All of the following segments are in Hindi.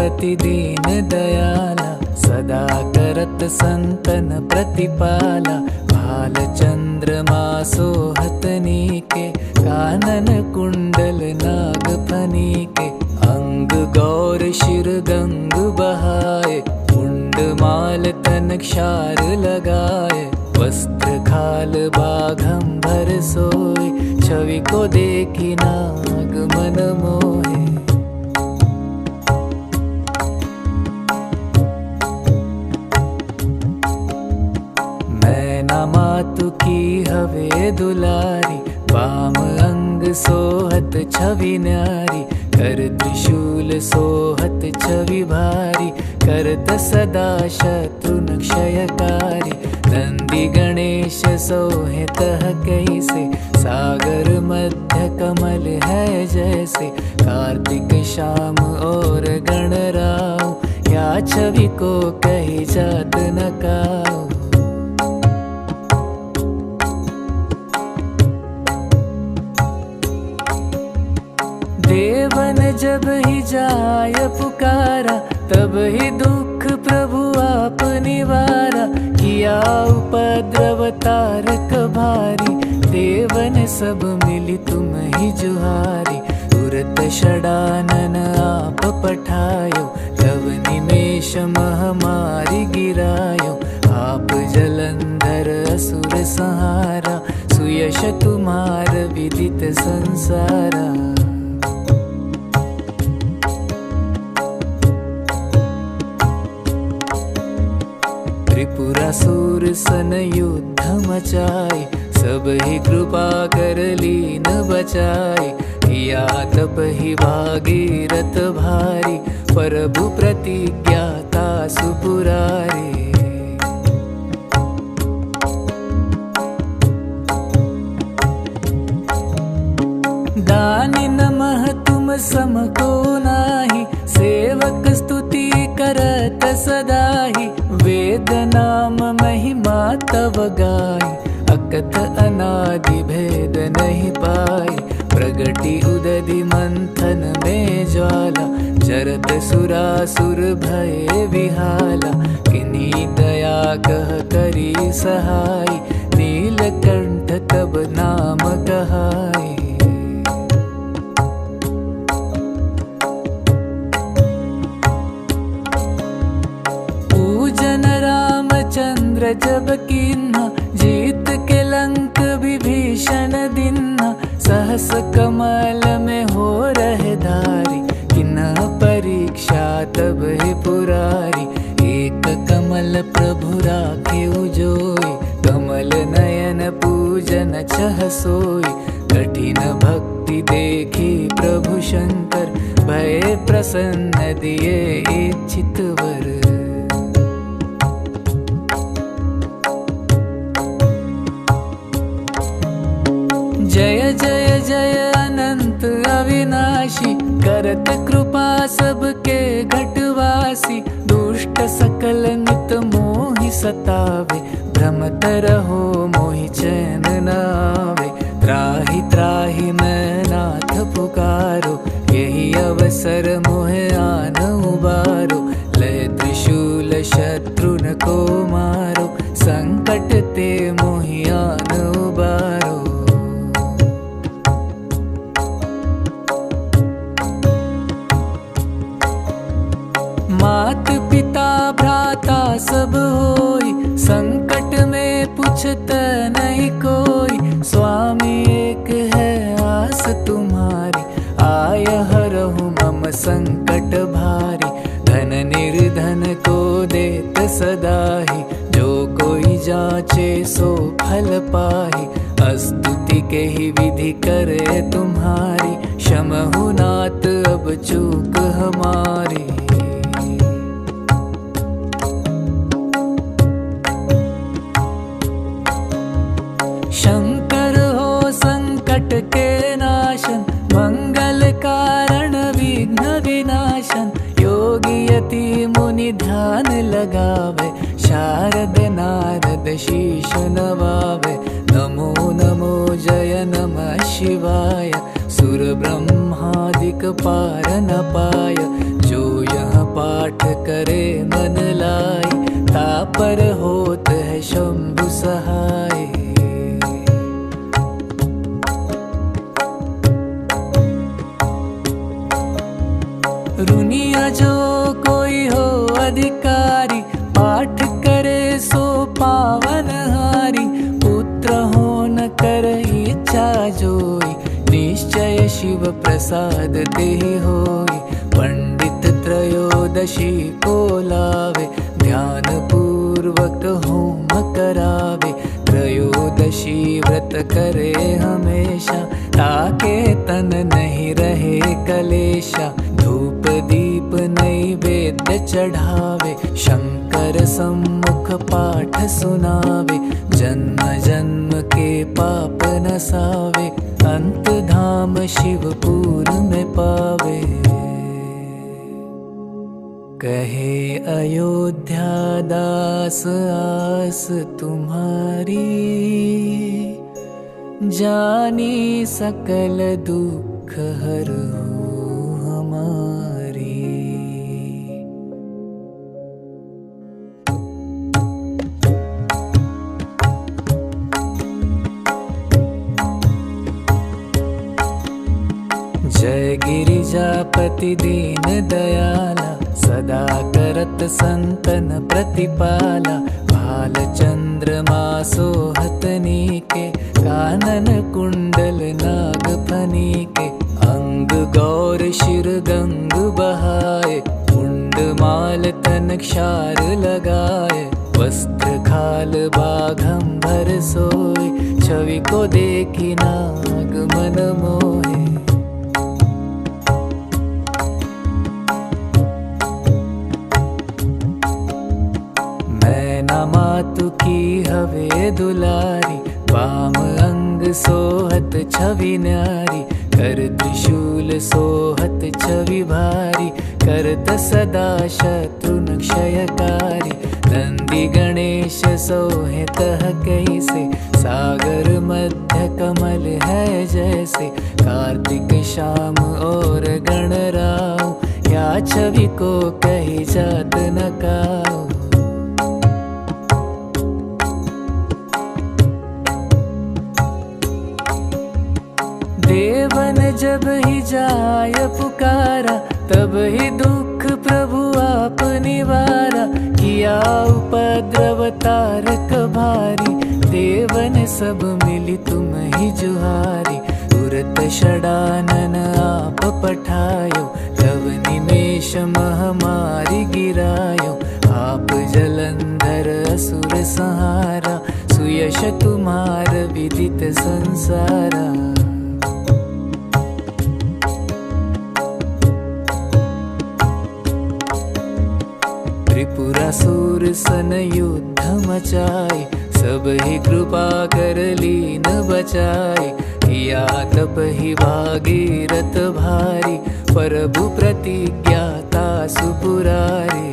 अति दीन दयाला, सदा करत संतन प्रतिपाला। भाल चंद्रमा सोहत नीके, कानन कुंडल नाग फनीके। अंग गौर शिर गंग बहाए, मुंड माल तन क्षार लगाए। वस्त्र खाल बाघंबर सोए, छवि को देखी नाग मन मोहे। मैना मातु की हवे दुलारी, वाम अंग सोहत छवि न्यारी। कर त्रिशूल सोहत छवि भारी, करत सदा शत्रु क्षयकारी। नंदी गणेश सोहे तह कैसे, सागर मध्य कमल है जैसे। कार्तिक श्याम और गणराव, या छवि को कही जात न काऊ। देवन जब ही जाय पुकारा, तब ही दुख प्रभु आप निवारा। किया उपद्रव तारक भारी, देवन सब मिली तुम ही जुहारी। तुरत षडानन आप पठायो, तब निमेष महामारी गिरायो। आप जलंधर असुर संहारा, सुयश तुम्हार विदित संसारा। त्रिपुरासुर सन युद्ध मचाए, सब ही कृपा कर लीन बचाए। किया तप ही भागीरथ भारी, प्रभु प्रतिज्ञाता सुपुरारी। दानी नमः तुम सम को नाही, सेवक स्तुति करत सदाहि। वेद नाम महिमा तव गाई, अकथ अनादि भेद नहीं पाई। प्रगति उदधि मंथन में ज्वाला, जरत सुरासुर भय विहाला। किन्हीं दया कह करी सहाय, नीलकंठ तब नाम कहाई। पूजन रामचंद्र जब कीन्हा, जीत के लंक विभीषण दिन्हा। सहस कमल में हो रहे धारी, किन्ह परीक्षा तब ही पुरारी। एक कमल प्रभु राखे उजोई, कमल नयन पूजन छह सोई। कठिन भक्ति देखी प्रभु शंकर, भय प्रसन्न दिए इच्छित वर। जय जय जय अनंत अविनाशी, करत कृपा सबके घटवासी। दुष्ट सकल नित मोहि सतावे, भ्रमत रहो मोहि चैन न आवे। त्राहि त्राहि मैं नाथ पुकारो, यही अवसर मोहे आन उबारो। लय त्रिशूल शत्रुन को मारो, संकट ते मोहि आन उबारो। मात पिता भ्राता सब होई, संकट में पूछत नहीं कोई। स्वामी एक है आस तुम्हारी, आय हरहु मम संकट भारी। धन निर्धन को देत सदाहि, जो कोई जाचे सो फल पाहि। स्तुति के ही विधि करे तुम्हारी, क्षमहु नाथ अब चूक हमारी। शंकर हो संकट के नाशन, मंगल कारण विघ्न विनाशन। योगी यति मुनि ध्यान लगावे, शारद नारद शीश नवावे। नमो नमो जय नमः शिवाय, सुर ब्रह्मादिक पार न पाय। जो यह पाठ करे मन लाई, तापर होत है शंभु सहाय। रुनिया जो कोई हो अधिकारी, पाठ करे सो पावन हारी। पुत्र हो न कर इच्छा जोई, निश्चय शिव प्रसाद देहि होई। पंडित त्रयोदशी को लावे, ध्यान पूर्वक होम करावे। त्रयोदशी व्रत करे हमेशा, ताके तन नहीं रहे कलेशा। धूप दीप नैवेद्य चढ़ावे, शंकर सम्मुख पाठ सुनावे। जन्म जन्म के पाप नसावे, अंत धाम शिवपुर में पावे। कहे अयोध्या दास आस तुम्हारी, जानी सकल दुख हरहु हमारी। जय गिरिजापति दीन दयाला, सदा करत संतन प्रतिपाला। भाल चंद्रमा सोहत नीके, कानन कुंडल नाग फनीके। अंग गौर शिर गंग बहाए, मुंड माल तन क्षार लगाए। वस्त्र खाल बाघंबर सोए, छवि को देखी नाग मन मोहे। मातु की हवे दुलारी, वाम अंग सोहत छवि न्यारी। कर त्रिशूल सोहत छवि भारी, करत सदा शत्रुन क्षयकारी। नंदी गणेश सोहे तह कैसे, सागर मध्य कमल है जैसे। कार्तिक श्याम और गणराव, या छवि को कही जात न काऊ। देवन जब ही जाय पुकारा, तब ही दुख प्रभु आप निवारा। किया उपद्रव तारक भारी, देवन सब मिली तुम ही जुहारी। तुरत षडानन आप पठायो, तब निमेष महामारी गिरायो। आप जलंधर असुर संहारा, सुयश तुम्हार विदित संसारा। त्रिपुरासुर सन युद्ध मचाए, सब ही कृपा कर लीन बचाए। किया तप ही भागीरथ भारी, प्रभु प्रतिज्ञाता सुपुरारी।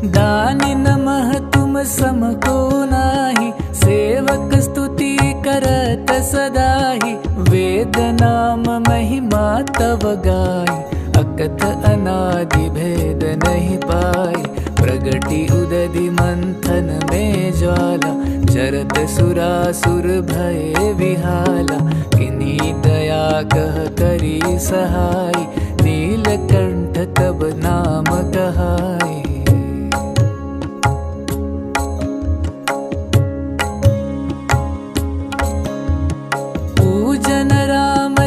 दानी नमः तुम सम को नाही, सेवक स्तुति करत सदाहि। वेद नाम महिमा तव गाई, अकथ अनादि भेद नहीं पाई। प्रगति उदधि मंथन में ज्वाला, जरत सुरासुर भय विहाला। किन्हीं दया कह करी सहाय, नीलकंठ तब नाम कहाई।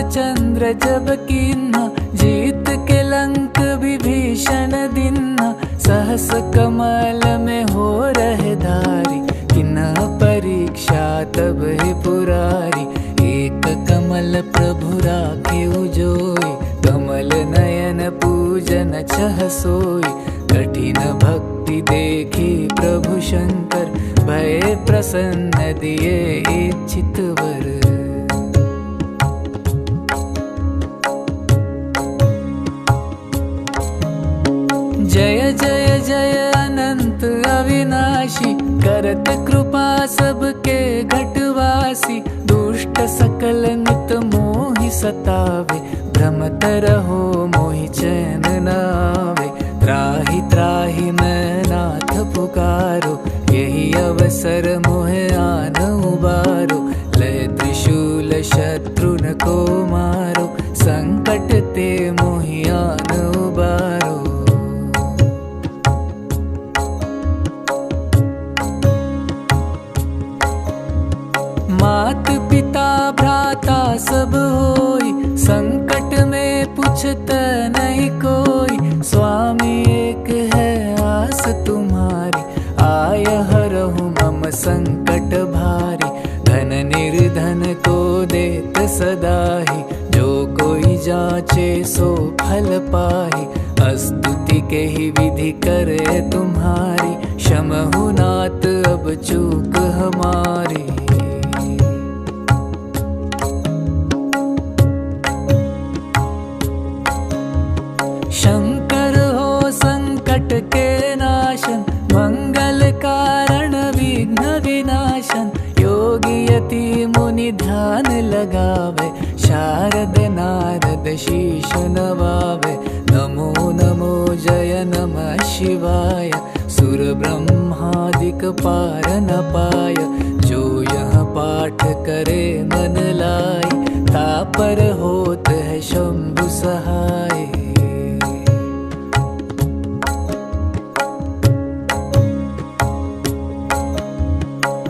चंद्र जब कीन्हा, जीत के लंक विभीषण दिन्हा। सहस कमल में हो रहे धारी, किन्ह परीक्षा तब ही पुरारी। एक कमल प्रभु राखे उजोई, कमल नयन पूजन छह सोई। कठिन भक्ति देखी प्रभु शंकर, भय प्रसन्न दिए इच्छित वर। जय जय जय अनंत अविनाशी, करत कृपा सबके घटवासी। दुष्ट सकल सतावे, भ्रमत रहो मोहि चैन न आवे। त्राहि त्राहि मैं नाथ पुकारो, यही अवसर मोहे आन उबारो। लय त्रिशूल शत्रुन को मारो, संकट ते मोहि आन उबारो। मात पिता भ्राता सब होई, संकट में पूछत नहीं कोई। स्वामी एक है आस तुम्हारी, आय हरहु मम संकट भारी। धन निर्धन को देत सदाहि, जो कोई जाचे सो फल पाहि। स्तुति के ही विधि करे तुम्हारी, क्षमहु नाथ अब चूक हमारी। शंकर हो संकट के नाशन, मंगल कारण विघ्न विनाशन। योगी यति मुनि ध्यान लगावे, शारद नारद शीश नवावे। नमो नमो जय नमः शिवाय, सुर ब्रह्मादिक पार न पाय। जो यह पाठ करे मन लाई, तापर होत है शंभु सहाय।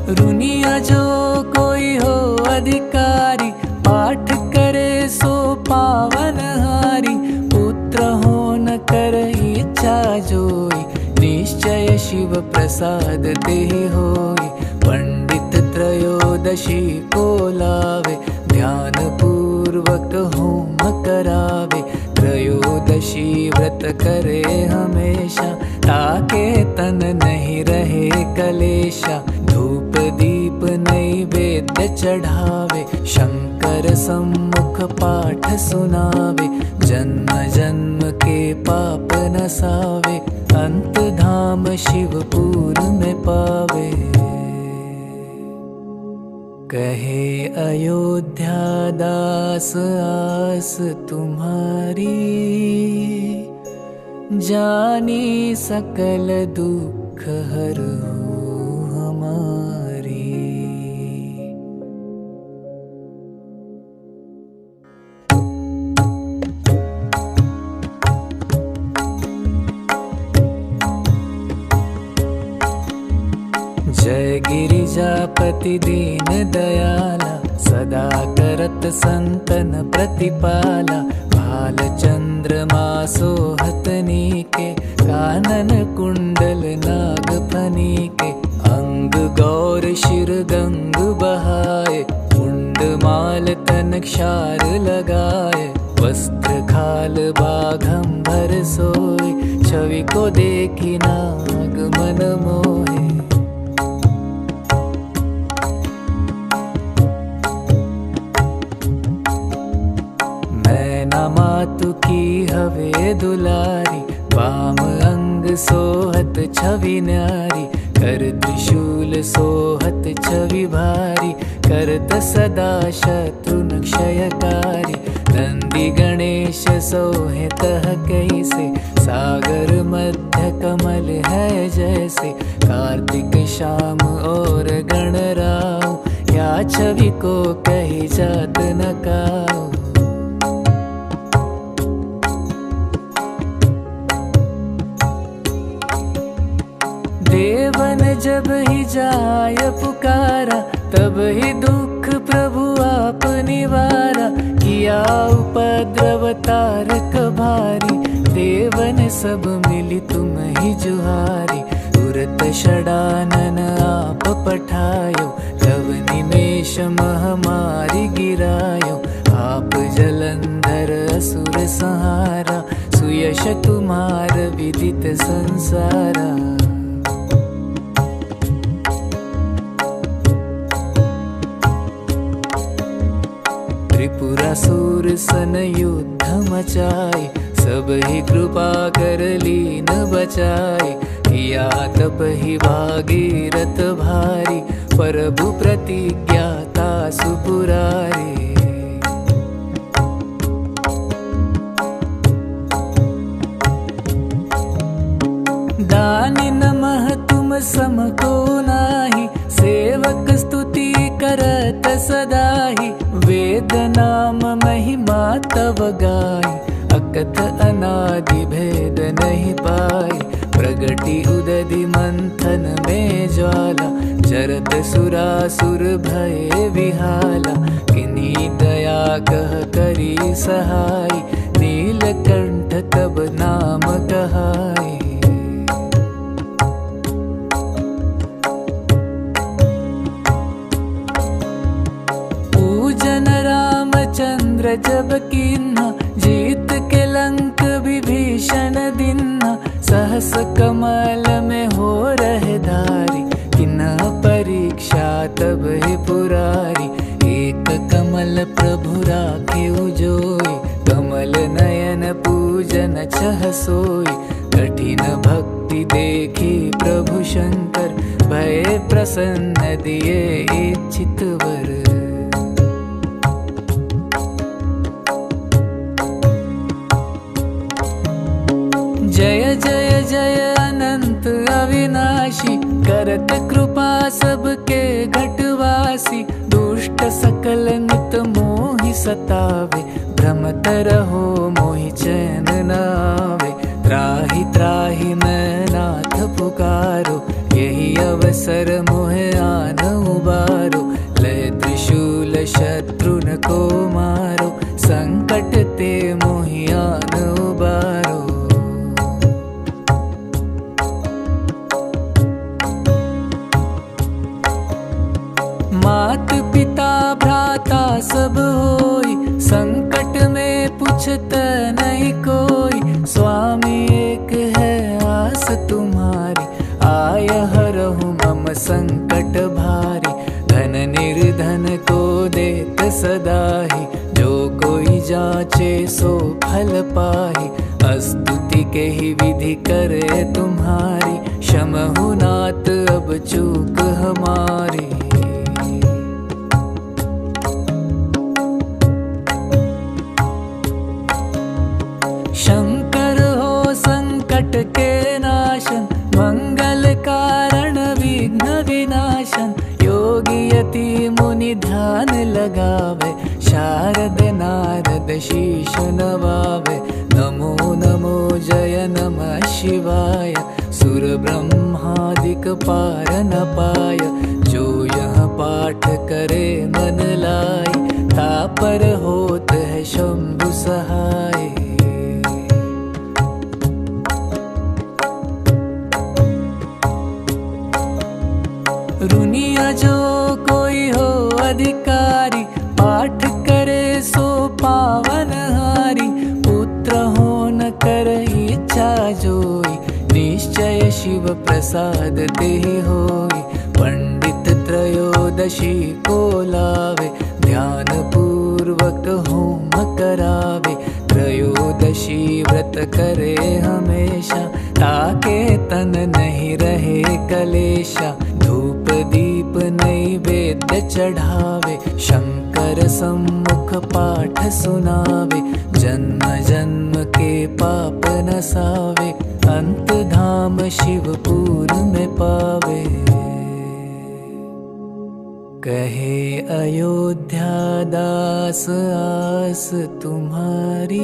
रुनिया जो कोई हो अधिकारी, पाठ करे सो पावन हारी। पुत्र हो न कर इच्छा जोई, निश्चय शिव प्रसाद देहि होई। पंडित त्रयोदशी को लावे, ध्यान पूर्वक होम करावे। त्रयोदशी व्रत करे हमेशा, ताके तन नहीं रहे कलेशा। धूप दीप नैवेद्य चढ़ावे, शंकर सम्मुख पाठ सुनावे। जन्म जन्म के पाप नसावे, अंत धाम शिवपुर में पावे। कहे अयोध्या दास आस तुम्हारी, जानी सकल दुख हरहु हमारी। जय गिरिजापति दीन दयाला, सदा करत संतन प्रतिपाला। भाल चंद्रमा सोहतनी के, कानन कुंडल नाग फनी के। अंग गौर शिर गंग बहाए, मुंड माल तन क्षार लगाए। वस्त्र खाल बाघंबर सोए, छवि को देखी नाग मन मोहे। मातु की हवे दुलारी, वाम अंग सोहत छवि न्यारी। कर त्रिशूल सोहत छवि भारी, करत सदा शत्रुन क्षयकारी। नंदी गणेश सोहे तह कैसे, सागर मध्य कमल है जैसे। कार्तिक शाम और गणराव, या छवि को कही जात न काऊ। देवन जब ही जाय पुकारा, तब ही दुख प्रभु आप निवारा। किया उपद्रव तारक भारी, देवन सब मिली तुम ही जुहारी। तुरत षडानन आप पठायो, तब निमेष महामारी गिरायो। आप जलंधर असुर संहारा, सुयश तुम्हार विदित संसारा। त्रिपुरासुर सन युद्ध मचाए, सब ही कृपा कर लीन बचाए। किया तप ही भागीरथ भारी, प्रभु प्रतिज्ञा तासु पुरारे। सम को नाही, सेवक स्तुति करत सदाही। वेद नाम महिमा तव गाई, अकथ अनादि भेद नहीं पाई। प्रगति उदधि मंथन में ज्वाला, चरत सुरासुर भय विहाला। किन्हीं दया कह करी सहाय, नीलकंठ तब नाम कहाई। पूजन रामचंद्र जब कीन्हा, जीत के लंक विभीषण दिन्हा। सहस कमल में हो रहे धारी, किन्हा परीक्षा तब ही पुरारी। एक कमल प्रभु राखे उजोई, कमल नयन पूजन छह सोई। कठिन भक्ति देखी प्रभु शंकर, भय प्रसन्न दिए इच्छित वर। जय जय जय अनंत अविनाशी, करत कृपा सबके घटवासी। दुष्ट सकल नित मोहि सतावे, भ्रमत रहो मोहि चैन न आवे। त्राहि त्राहि मैं नाथ पुकारो, यही अवसर मोहे आन उबारो। लय त्रिशूल शत्रुन को मारो, संकट ते मोहि आन उबारो। मात पिता भ्राता सब होई, संकट में पूछत नहीं कोई। स्वामी एक है आस तुम्हारी, आय हरहु मम संकट भारी। धन निर्धन को देत सदाही, जो कोई जाचे सो फल पाही। स्तुति के ही विधि करे तुम्हारी, क्षमहु नाथ अब चूक हमारी। शंकर हो संकट के नाशन, मंगल कारण विघ्न विनाशन। योगी यति मुनि ध्यान लगावे, शारद नारद शीश नवावे। नमो नमो जय नमः शिवाय, सुर ब्रह्मादिक पार न पाय। जो यह पाठ करे मन लाई, तापर होत है शंभु सहाय। रुनिया जो कोई हो अधिकारी, पाठ करे सो पावन हारी। पुत्र हो न कर इच्छा जोई, निश्चय शिव प्रसाद ते होई। पंडित त्रयोदशी को लावे, ध्यान पूर्वक होम करावे। त्रयोदशी व्रत करे हमेशा, ताके तन नहीं रहे कलेशा। धूप दीप नैवेद्य चढ़ावे, शंकर सम्मुख पाठ सुनावे। जन्म जन्म के पाप नसावे, अंत धाम शिवपुर में पावे। कहे अयोध्या दास आस तुम्हारी,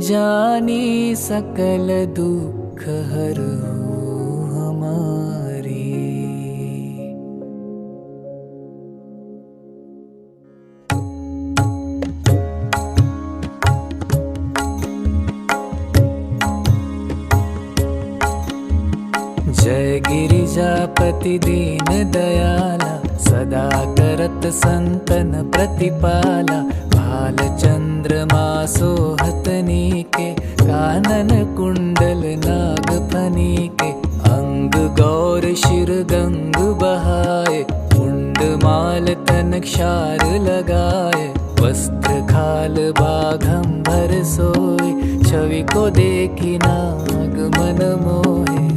जानी सकल दुख हरहु हमारी। जय गिरिजापति दीन दयाला, सदा करत संतन प्रतिपाला। भाल चंद्रमा सोहतनी के, कानन कुंडल नाग फनी के। अंग गौर शिर गंग बहाए, मुंड माल तन क्षार लगाए। वस्त्र खाल बाघंबर सोए, छवि को देखी नाग मन मोहे।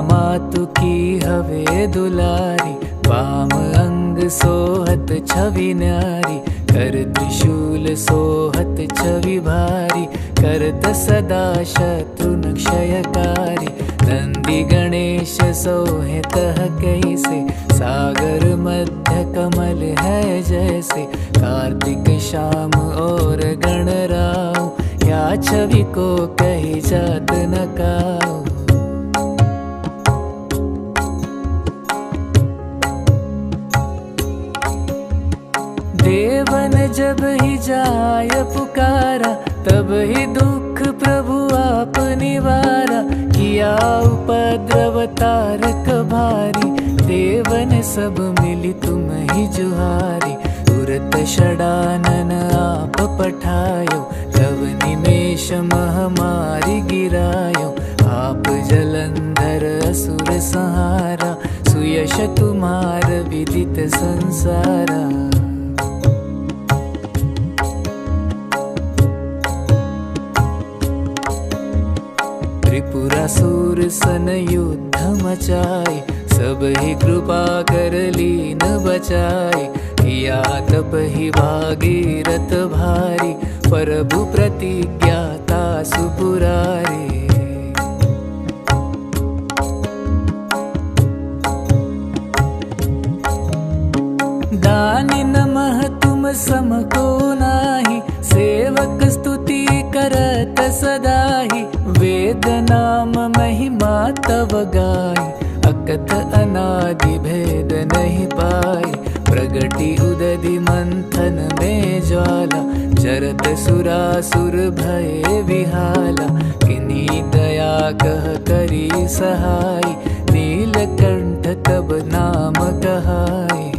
मातु की हवे दुलारी, वाम अंग सोहत छवि न्यारी, कर त्रिशूल सोहत छवि भारी, करत सदा शत्रु क्षयकारी। नंदी गणेश सोहे तह कैसे, सागर मध्य कमल है जैसे। कार्तिक श्याम और गणराव, या छवि को कही जात न काऊ। देवन जब ही जाय पुकारा, तब ही दुख प्रभु आप निवारा। किया उपद्रव तारक भारी, देवन सब मिली तुम ही जुहारी। तुरत षडानन आप पठायो, तब निमेष महामारी गिरायो। आप जलंधर असुर संहारा, सुयश तुम्हार विदित संसारा। त्रिपुरासुर सन युद्ध मचाए, सब ही कृपा कर लीन बचाए। किया तप ही भागीरथ भारी, प्रभु प्रतिज्ञा तासु पुरारी। दानी नमः तुम सम को नाही, सेवक स्तुति करत सदाहि। वेद नाम महिमा तव गाई, अकथ अनादि भेद नहीं पाई। प्रगति उदधि मंथन में ज्वाला, जरत सुरासुर भय विहाला। किन्हीं दया कह करी सहाय, नीलकंठ तब नाम कहाई।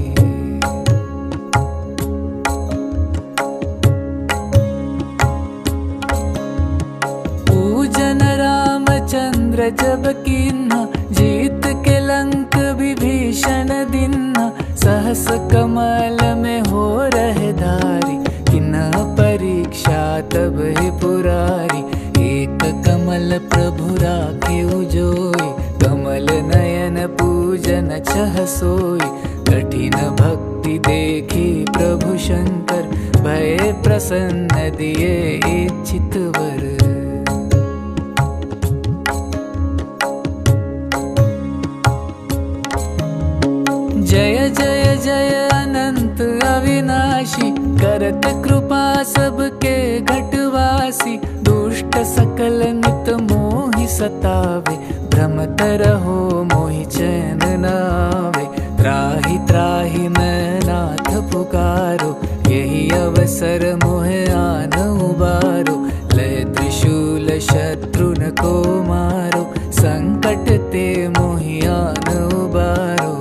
पूजन रामचंद्र जब कीन्हा, जीत के लंक विभीषण दिन्हा। सहस कमल में हो रहे धारी, किन्हा परीक्षा तब ही पुरारी। एक कमल प्रभु राखे उजोई, कमल नयन पूजन छह सोई। कठिन भक्ति देखी प्रभु शंकर, भय प्रसन्न दिए इच्छित वर। जय जय जय अनंत अविनाशी, करत कृपा सबके घटवासी। दुष्ट सकल नित मोहि सतावे, भ्रमत रहो मोहि चैन न आवे। त्राहि त्राहि मैं नाथ पुकारो, यही अवसर मोहे आन उबारो। लय त्रिशूल शत्रुन को मारो, संकट ते मोहि आन उबारो।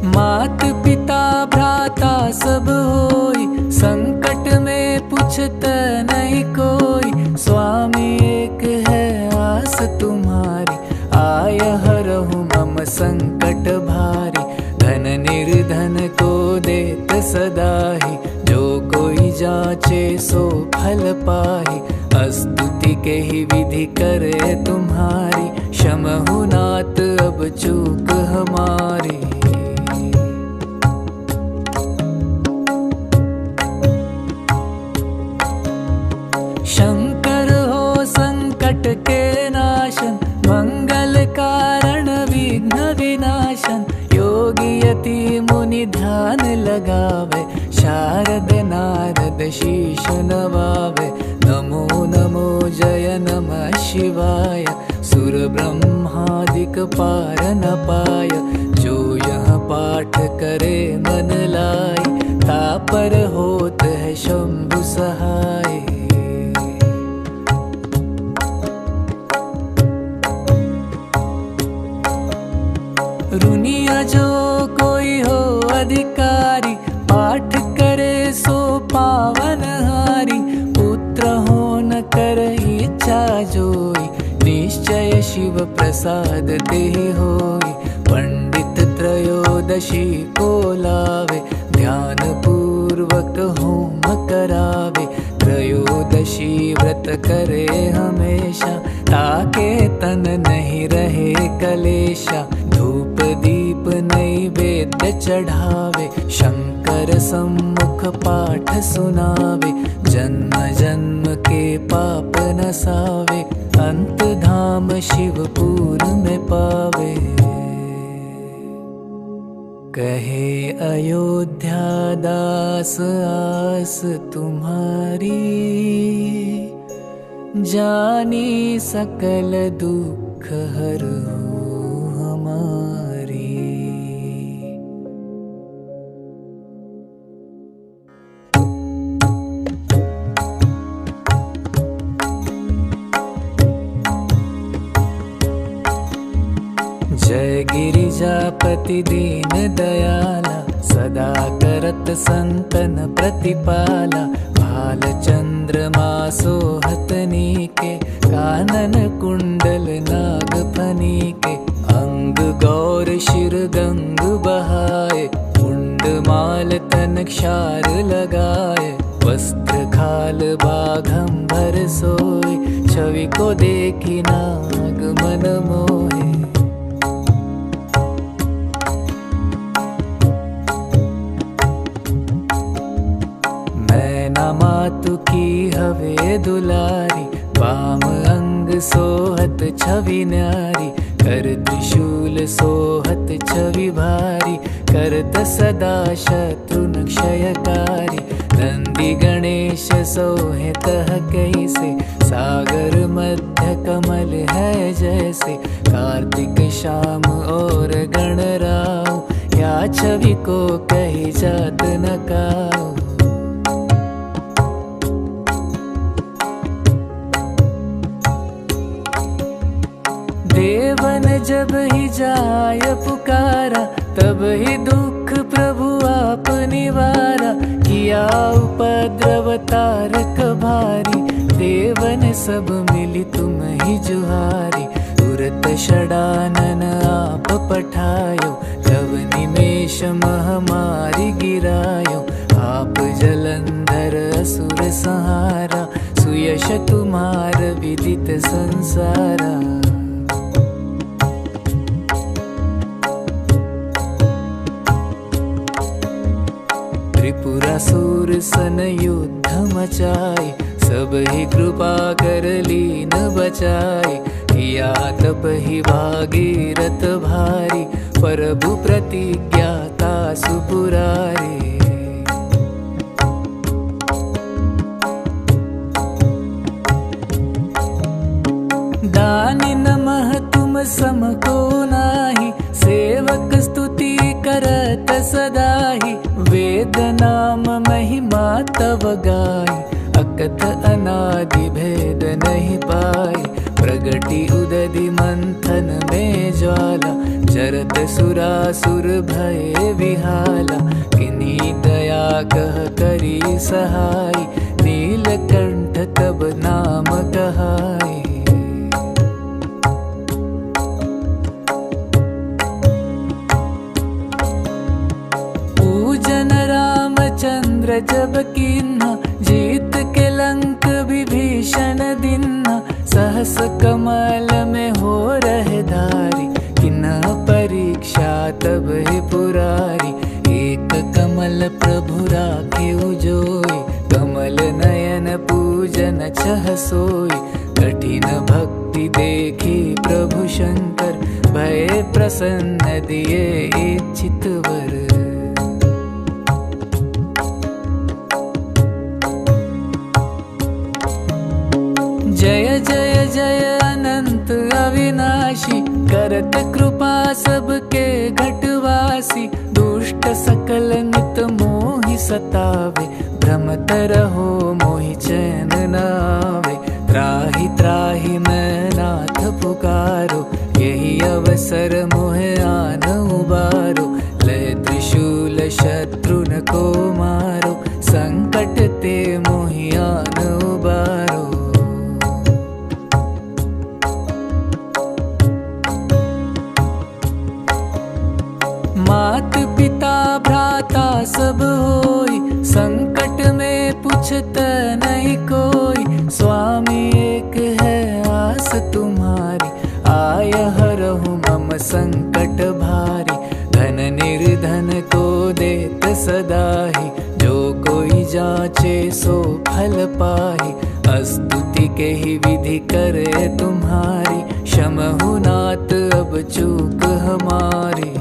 मात पिता भ्राता सब होई, संकट में पूछत नहीं कोई। स्वामी एक है आस तुम्हारी, आय हरहु मम संकट भारी। धन निर्धन को देत सदाहि, जो कोई जाचे सो फल पाहि। स्तुति के ही विधि करे तुम्हारी, क्षमहु नाथ अब चूक हमारी। शंकर हो संकट के नाशन, मंगल कारण विघ्न विनाशन। योगी यति मुनि ध्यान लगावे, शारद नारद शीश नवावे। नमो नमो जय नमः शिवाय, सुर ब्रह्मादिक पार न पाय। जो यह पाठ करे मन लाई, तापर होत है शंभु सहाय। रुनिया जो कोई हो अधिकारी, पाठ करे सो पावन हारी। पुत्र हो न कर इच्छा जोई, निश्चय शिव प्रसाद ते होई। पंडित त्रयोदशी को लावे, ध्यान पूर्वक होम करावे। त्रयोदशी व्रत करे हमेशा, ताके तन नहीं रहे कलेशा, धूप दीप नैवेद्य चढ़ावे, शंकर सम्मुख पाठ सुनावे, जन्म जन्म के पाप नसावे, अंत धाम शिवपुर में पावे। कहे अयोध्या दास आस तुम्हारी, जानी सकल दुख हरहु हमारी। जय गिरिजापति दीन दयाला, सदा करत संतन प्रतिपाला, भाल चंद्रमा सोहतनी के, कानन कुंडल नाग फनी के, अंग गौर शिर गंग बहाए, मुंड माल तन क्षार लगाए, वस्त्र खाल बाघंबर सोए, छवि को देखी नाग मन मोहे। मातु की हवे दुलारी, वाम अंग सोहत छवि न्यारी, कर त्रिशूल सोहत छवि भारी, करत सदा शत्रुन क्षयकारी, नंदी गणेश सोहे तह कैसे, सागर मध्य कमल है जैसे, कार्तिक शाम और गणराव, या छवि को कही जात न काऊ। देवन जब ही जाय पुकारा, तब ही दुख प्रभु आप निवारा, किया उपद्रव तारक भारी, देवन सब मिली तुम ही जुहारी, तुरत षडानन आप पठायो, तब निमेष महामारी गिरायो, आप जलंधर असुर संहारा, सुयश तुम्हार विदित संसारा। त्रिपुरासुर सन युद्ध मचाए, सब ही कृपा कर लीन बचाए, किया तप ही भागीरथ भारी, प्रभु प्रतिज्ञाता सुपुरारी। दानी नमः तुम सम को नाही, सेवक स्तुति करत सदाहि, वेद नाम महिमा तव गाई, अकथ अनादि भेद नहीं पाई, प्रगति उदधि मंथन में ज्वाला, जरत सुरासुर भय विहाला, किन्हीं दया कह करी सहाय, नीलकंठ तब नाम कहाई। चंद्र जब कीन्हा, जीत के लंक विभीषण दिन्हा, सहस कमल में हो रहे धारी, किन्ह परीक्षा तब ही पुरारी, एक कमल प्रभु राखे उजोई, कमल नयन पूजन छह सोई, कठिन भक्ति देखी प्रभु शंकर, भय प्रसन्न दिए इच्छित वर। जय जय जय अनंत अविनाशी, करत कृपा सबके घटवासी, दुष्ट सकल नित मोहि सतावे, भ्रमत रहो मोहि चैन न आवे, त्राहि त्राहि मैं नाथ पुकारो, यही अवसर मोहे आन उबारो, लय त्रिशूल शत्रुन को मारो, संकट ते मोहि आन उबारो। मात पिता भ्राता सब होई, संकट में पूछत नहीं कोई, स्वामी एक है आस तुम संकट भारी, धन निर्धन को देत सदाहि, जो कोई जाचे सो फल पाहि। स्तुति के ही विधि करे तुम्हारी, क्षमहु नाथ अब चूक हमारी।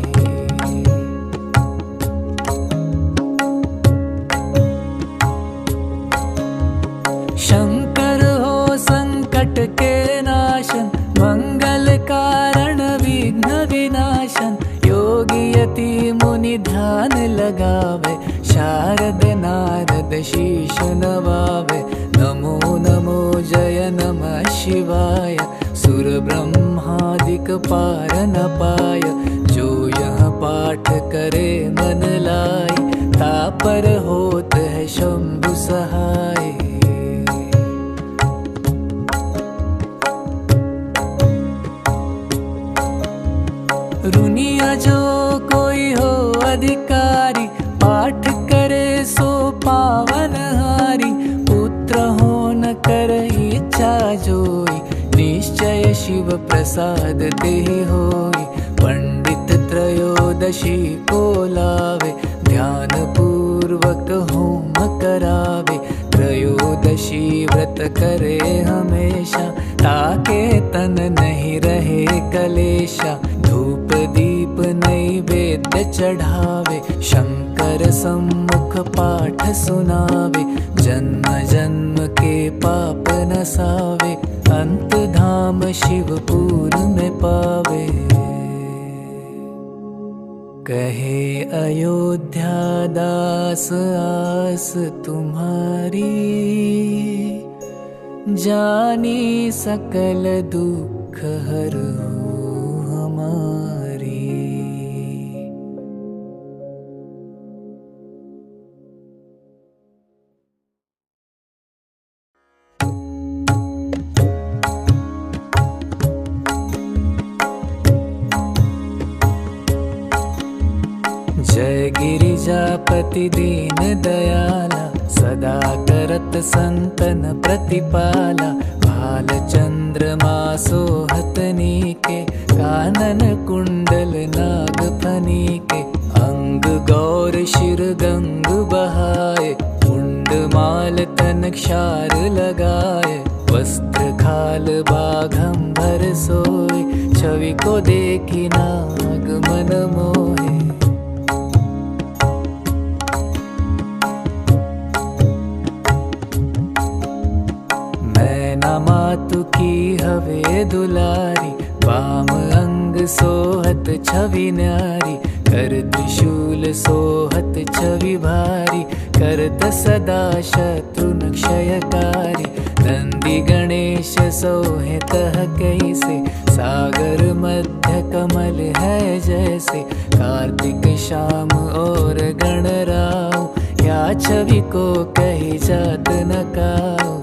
शंकर हो संकट के नाशन, मंगल कारण विघ्न विनाशन। योगी यति मुनि ध्यान लगावे, शारद नारद शीश नवावे। नमो नमो जय नमः शिवाय, सुर ब्रह्मादिक पार न पाय। जो यह पाठ करे मन लाई, तापर होत है शंभु सहाय। रुनिया जो कोई हो अधिकारी, पाठ करे सो पावन हारी। पुत्र हो न कर इच्छा जोई, निश्चय शिव प्रसाद देहि होई। पंडित त्रयोदशी को लावे, ध्यान पूर्वक होम करावे। त्रयोदशी व्रत करे हमेशा, ताके तन नहीं रहे कलेशा। धूप दीप नैवेद्य चढ़ावे, शंकर सम्मुख पाठ सुनावे। जन्म जन्म के पाप नसावे, अंत धाम शिवपुर में पावे। कहे अयोध्या दास आस तुम्हारी, जानी सकल दुख हरहु हमारी। जय गिरिजापति दीन दयाला, सदा करत संतन प्रतिपाला। भाल चंद्रमा सोहत नीके, कानन कुंडल नाग फनीके। अंग गौर शिर गंग बहाए, मुंड माल तन क्षार लगाए। वस्त्र खाल बाघंबर सोए, छवि को देखी नाग मन मोहे। मातु की हवे दुलारी, वाम अंग सोहत छवि न्यारी। कर त्रिशूल सोहत छवि भारी, करत सदा शत्रु क्षयकारी। नंदी गणेश सोहे तह कैसे, सागर मध्य कमल है जैसे। कार्तिक शाम और गणराव, या छवि को कही जात न काऊ।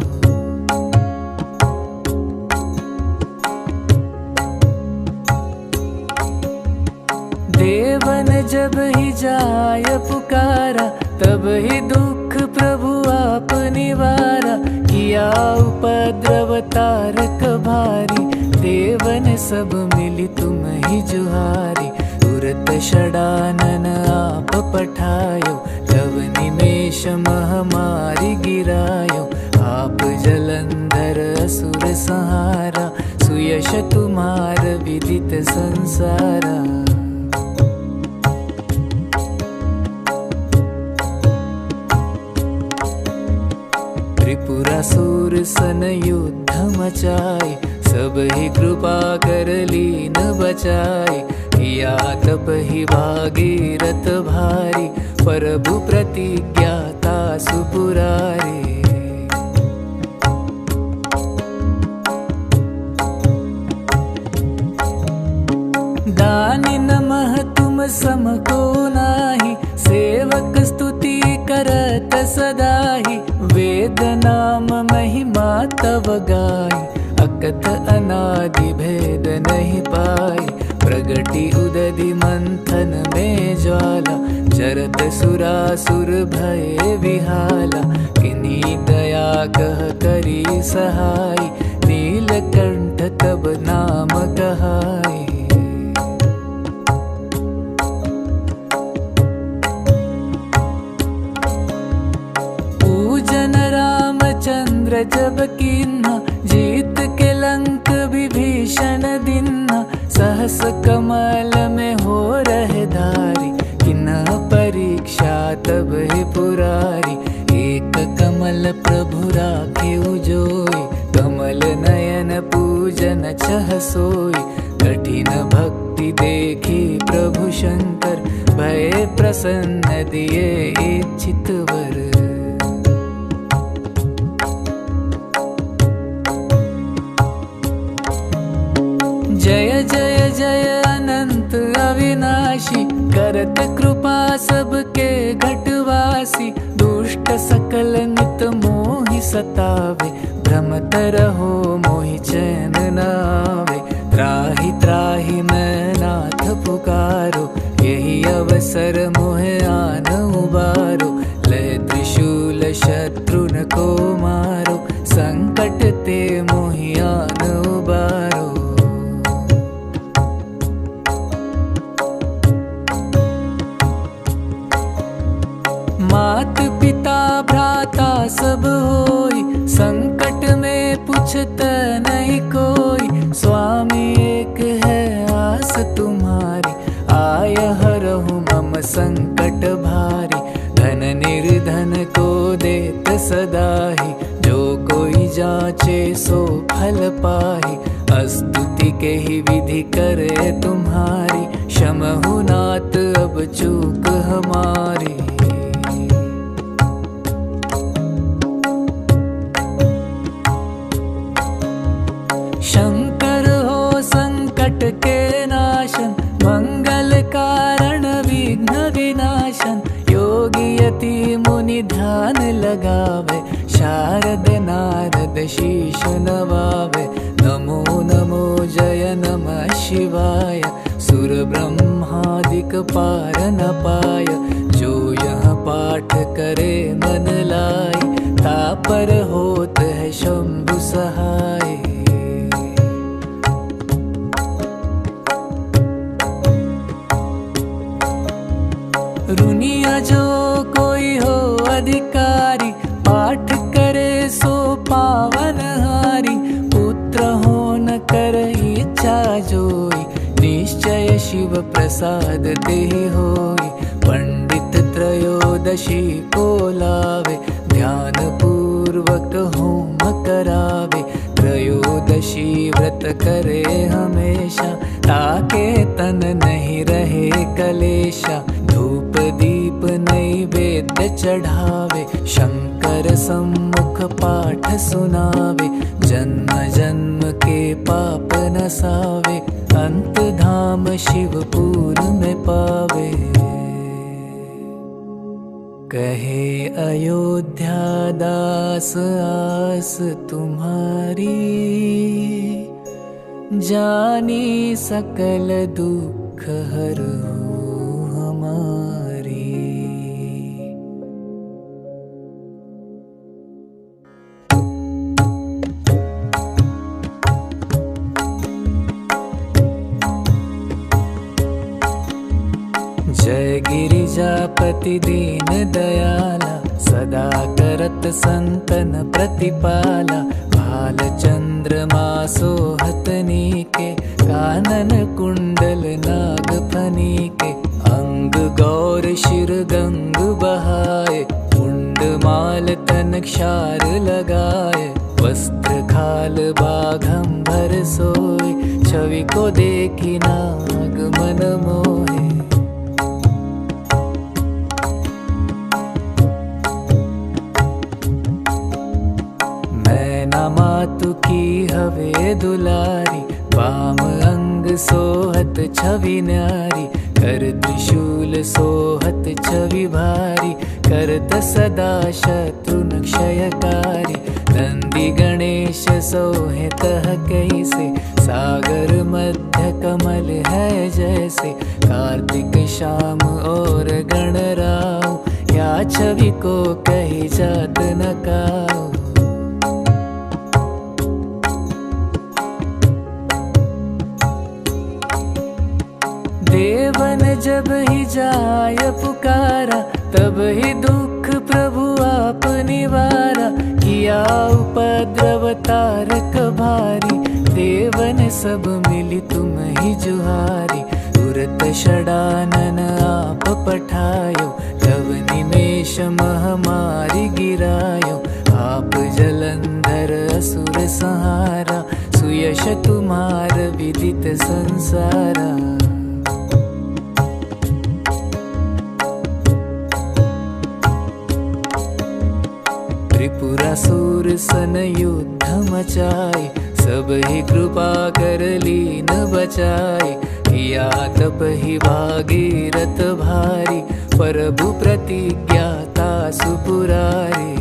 देवन जब ही जाय पुकारा, तब ही दुख प्रभु आप निवारा। किया उपद्रव तारक भारी, देवन सब मिली तुम ही जुहारी। तुरत षडानन आप पठायो, तब निमेष महामारी गिरायो। आप जलंधर असुर संहारा, सुयश तुम्हार विदित संसारा। त्रिपुरासुर सन युद्ध मचाए, सब ही कृपा कर लीन बचाए। किया तप ही भागीरथ भारी, प्रभु प्रतिज्ञा तासु पुरारी। दानी नमः तुम सम को नाही, सेवक स्तुति करत सदाहि। वेद नाम महिमा तव गाई, अकथ अनादि भेद नहीं पाई। प्रगति उदधि मंथन में ज्वाला, जरत सुरासुर भय विहाला। किन्हीं दया कह करी सहाय, नीलकंठ तब नाम कहाई। जन छह सोई। कठिन भक्ति देखी प्रभु शंकर, भय प्रसन्न दिए इच्छित वर। जय जय जय अनंत अविनाशी, करत कृपा सबके घटवासी। दुष्ट सकल नित मोहि सतावे, भ्रमत रहो मोहि चैन न आवे। त्राहि त्राहि मैं नाथ पुकारो, यही अवसर मोहे आन उबारो। लय त्रिशूल शत्रुन को मारो, संकट ते मोहि आन उबारो। मात पिता भ्राता सब होई, संकट में पूछत नहीं कोई। स्वामी एक है आस तुम्हारी, आय हरहु मम संकट भारी। धन निर्धन को देत सदाहि, जो कोई जाचे सो फल पाहि। स्तुति के ही विधि करे तुम्हारी, क्षमहु नाथ अब चूक हमारी। शंकर हो संकट के नाशन, मंगल कारण विघ्न विनाशन। योगी यति मुनि ध्यान लगावे, शारद नारद शीश नवावे। नमो नमो जय नमः शिवाय, सुर ब्रह्मादिक पार न पाय। जो यह पाठ करे मन लाई, तापर होत है शंभु सहाय। रुनिया जो कोई हो अधिकारी, पाठ करे सो पावन हारी। पुत्र हो न कर इच्छा जोई, निश्चय शिव प्रसाद ते होई। पंडित त्रयोदशी को लावे, ध्यान पूर्वक होम करावे। त्रयोदशी व्रत करे हमेशा, ताके तन नहीं रहे कलेशा। धूप दीप नैवेद्य चढ़ावे, शंकर सम्मुख पाठ सुनावे। जन्म जन्म के पाप नसावे, अंत धाम शिवपुर में पावे। कहे अयोध्या दास आस तुम्हारी, जानी सकल दुख हरहु हमारी। जय गिरिजापति दीन दयाला, सदा करत संतन प्रतिपाला। भाल चंद्रमा सोहत नीके, कानन कुंडल नाग फनीके। अंग गौर शिर गंग बहाए, कुंड माल तन क्षार लगाए। वस्त्र खाल बाघंबर सोए, छवि को देखी नाग मन मोहे। मातु की हवे दुलारी, वाम अंग सोहत छवि न्यारी। कर त्रिशूल सोहत छवि भारी, करत सदा शत्रुन क्षयकारी। नंदी गणेश सोहे तह कैसे, सागर मध्य कमल है जैसे। कार्तिक शाम और गणराव, या छवि को कही जात न काऊ। देवन जब ही जाय पुकारा, तब ही दुख प्रभु आप निवारा। किया उपद्रव तारक भारी, देवन सब मिली तुम ही जुहारी। तुरत षडानन आप पठायो, तब निमेष महामारी गिरायो। आप जलंधर असुर संहारा, सुई यश तुम्हार विदित संसारा। त्रिपुरासुर सन युद्ध मचाए, सब ही कृपा कर लीन बचाए। किया तप ही भागीरथ भारी, प्रभु प्रतिज्ञाता सुपुरारी।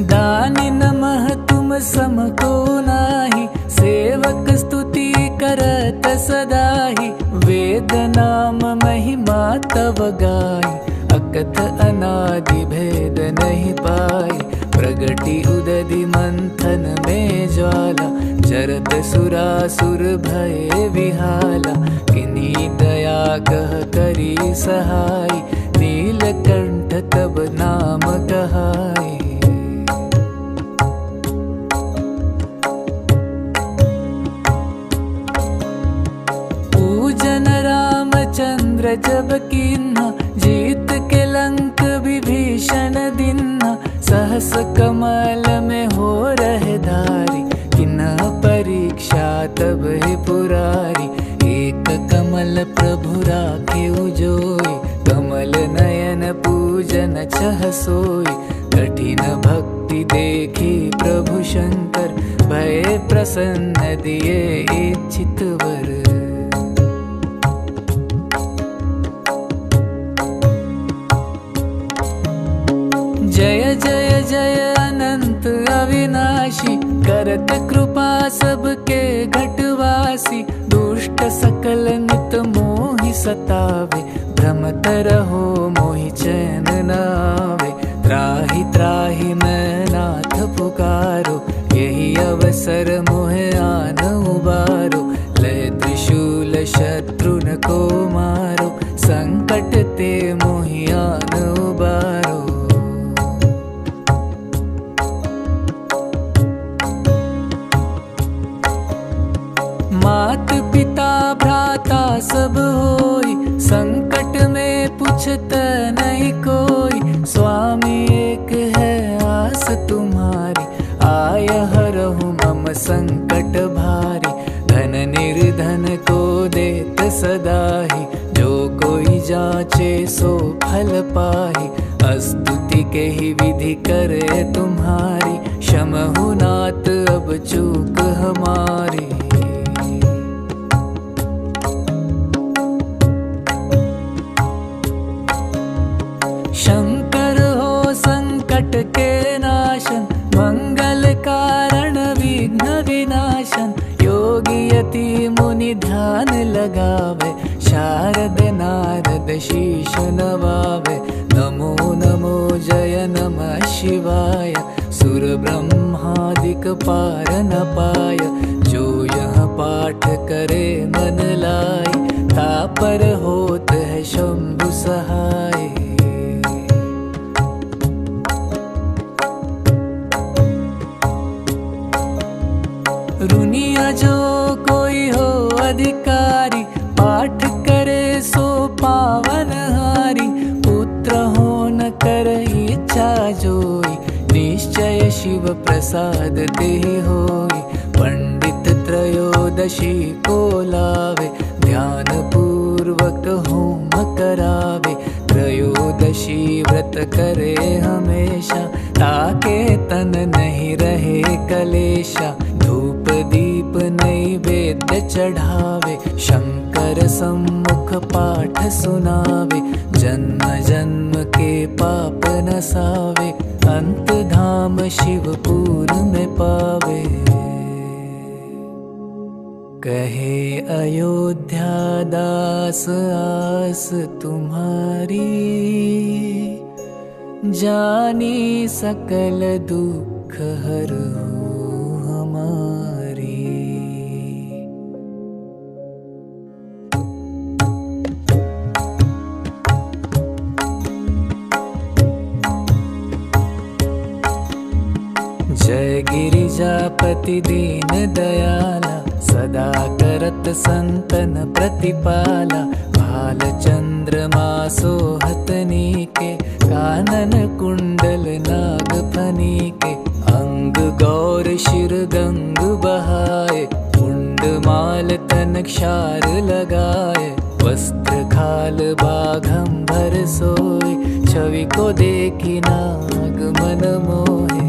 दानी नमः तुम समको नाही, सेवक स्तुति करत सदाहि। वेद नाम महिमा तव गाई, अकथ अनादि भेद नहीं पाई। प्रगति उदधि मंथन में ज्वाला, जरत सुरासुर भय विहाला। किन्हीं दया कह करी सहाय, नीलकंठ तब नाम कहाई। पूजन रामचंद्र जब कीन्हा, जीत के लंक विभीषण दिन्हा। सहस कमल में हो रहे धारी, किन्ह परीक्षा तब ही पुरारी। एक कमल प्रभु राखे उजोई, कमल नयन पूजन चह सोई। कठिन भक्ति देखी प्रभु शंकर, भय प्रसन्न दिए इच्छित वर। जय जय जय अनंत अविनाशी, करत कृपा सबके घटवासी। दुष्ट सकल नित मोहि सतावे, भ्रमत रहो मोहि चैन न आवे। त्राहि त्राहि मैं नाथ पुकारो, यही अवसर मोहे आन उबारो। लय त्रिशूल शत्रुन को मारो, संकट ते मोहि आन उबारो। मात पिता भ्राता सब होई, संकट में पूछत नहीं कोई। स्वामी एक है आस तुम्हारी, आय हरहु मम संकट भारी। धन निर्धन को देत सदाहि, जो कोई जाचे सो फल पाहि। स्तुति के ही विधि करे तुम्हारी, क्षमहु नाथ अब चूक हमारी। शंकर हो संकट के नाशन, मंगल कारण विघ्न विनाशन। योगी यति मुनि ध्यान लगावे, शारद नारद शीश नवावे। नमो नमो जय नमः शिवाय, सुर ब्रह्मादिक पार न पाय। जो यह पाठ करे मन लाई, तापर होत है शंभु सहाय। रुनिया जो कोई हो अधिकारी, पाठ करे सो पावन हारी। पुत्र हो न कर इच्छा जोई, निश्चय शिव प्रसाद ते होई। पंडित त्रयोदशी को लावे, ध्यान पूर्वक होम करावे। त्रयोदशी व्रत करे हमेशा, ताके तन नहीं रहे कलेशा। धूप दीप नैवेद्य चढ़ावे, शंकर सम्मुख पाठ सुनावे। जन्म जन्म के पाप नसावे, अंत धाम शिवपुर में पावे। कहे अयोध्या दास आस तुम्हारी, जानी सकल दुख हरहु हमारी। जय गिरिजापति दीन दयाला, सदा करत संतन प्रतिपाला। भाल चंद्रमा सोहतनी के, कानन कुंडल नाग फनी के, अंग गौर शिर गंग बहाए, मुंड माल तन क्षार लगाए, वस्त्र खाल बाघंबर सोए, छवि को देखी नाग मन मोहे।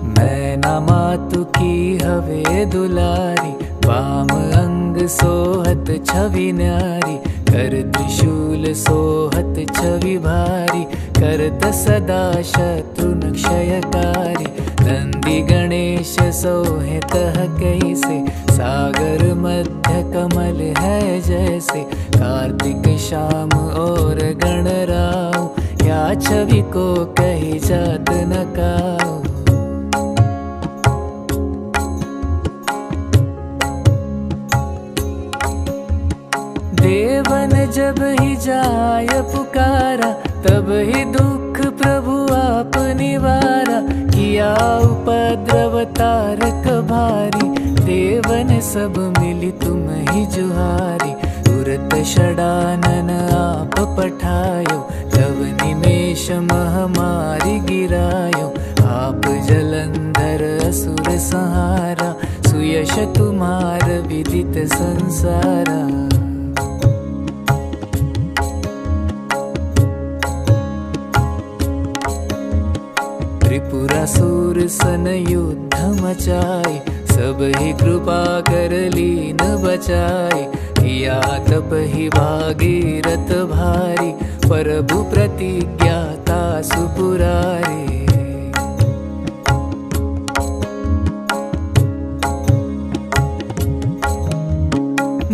मैना मातु की हवे दुलारी, वाम अंग सोहत छवि न्यारी, कर त्रिशूल सोहत छवि भारी, करत सदा शत्रुन क्षयकारी, नंदी गणेश सोहे तह कैसे, सागर मध्य कमल है जैसे, कार्तिक शाम और गणराव, या छवि को कही जात न काऊ। देवन जब ही जाय पुकारा, तब ही दुख प्रभु आप निवारा, किया उपद्रव तारक भारी, देवन सब मिली तुम ही जुहारी, तुरत षडानन आप पठायो, तब निमेष महामारी गिरायो, आप जलंधर असुर संहारा, सुयश तुम्हार विदित संसारा। त्रिपुरासुर सन युद्ध मचाए, सब ही कृपा कर लीन बचाए, किया तप ही भागीरथ भारी, प्रभु प्रतिज्ञा तासु पुरारे।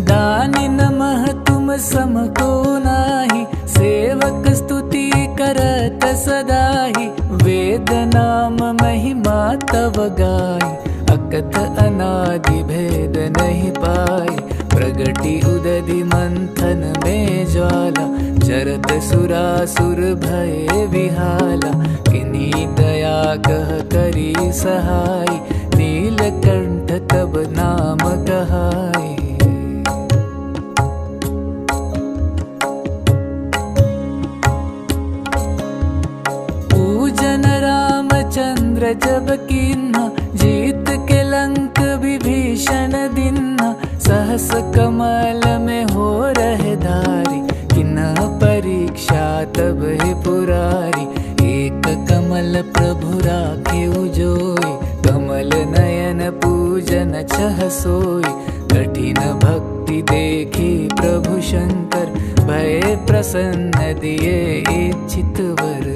दानि नमः तुम सम को नाही, सेवक स्तुति करत सदाहि, वेद नाम महिमा तव गाय, अकथ अनादि भेद नहीं पाई, प्रगति उदधि मंथन में ज्वाला, जरत सुरासुर भय विहाला, किन्हीं दया कह करी सहाय, नीलकंठ तब नाम कहाय। पूजन रामचंद्र जब कीन्हा, जीत के लंक विभीषण दिन्हा, सहस कमल में हो रहे धारी, किन्हा परीक्षा तब ही पुरारी, एक कमल प्रभु राखे उजोई, कमल नयन पूजन छह सोई, कठिन भक्ति देखी प्रभु शंकर, भय प्रसन्न दिए इच्छित वर।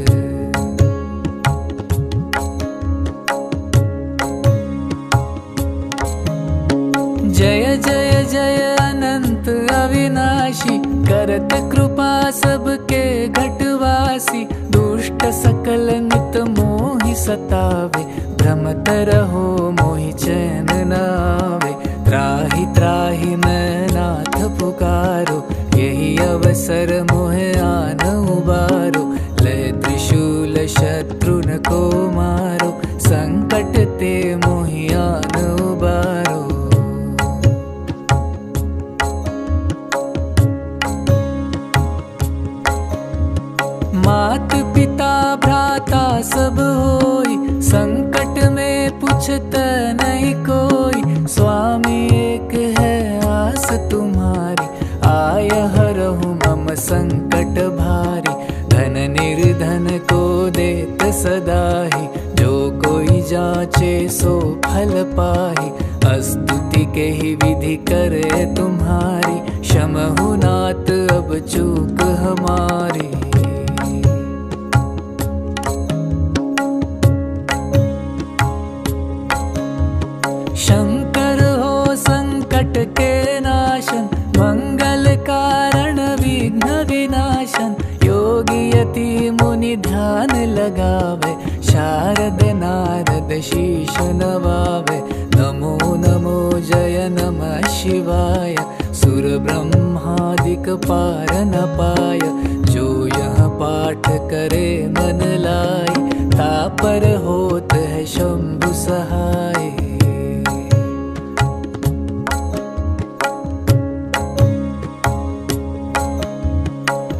जय जय जय अनंत अविनाशी, करत कृपा सबके घटवासी, दुष्ट सकल नित मोहि सतावे, भ्रमत रहो मोहि चैन न आवे, त्राहि त्राहि मैं नाथ पुकारो, यही अवसर मोहे आन उबारो, लय त्रिशूल शत्रुन को मारो, संकट ते मोहि आन उबारो। मात पिता भ्राता सब होई, संकट में पूछत नहीं कोई, स्वामी एक है आस तुम्हारी, आय हरहु मम संकट भारी, धन निर्धन को देत सदाहि, जो कोई जाचे सो फल पाहि, स्तुति के ही विधि करे तुम्हारी, क्षमहु नाथ अब चूक हमारी। शंकर हो संकट के नाशन, मंगल कारण विघ्न विनाशन, योगी यति मुनि ध्यान लगावे, शारद नारद शीश नवावे, नमो नमो जय नमः शिवाय, सुर ब्रह्मादिक पार न पाय, जो यह पाठ करे मन लाय, तापर होत है शंभु सहाय।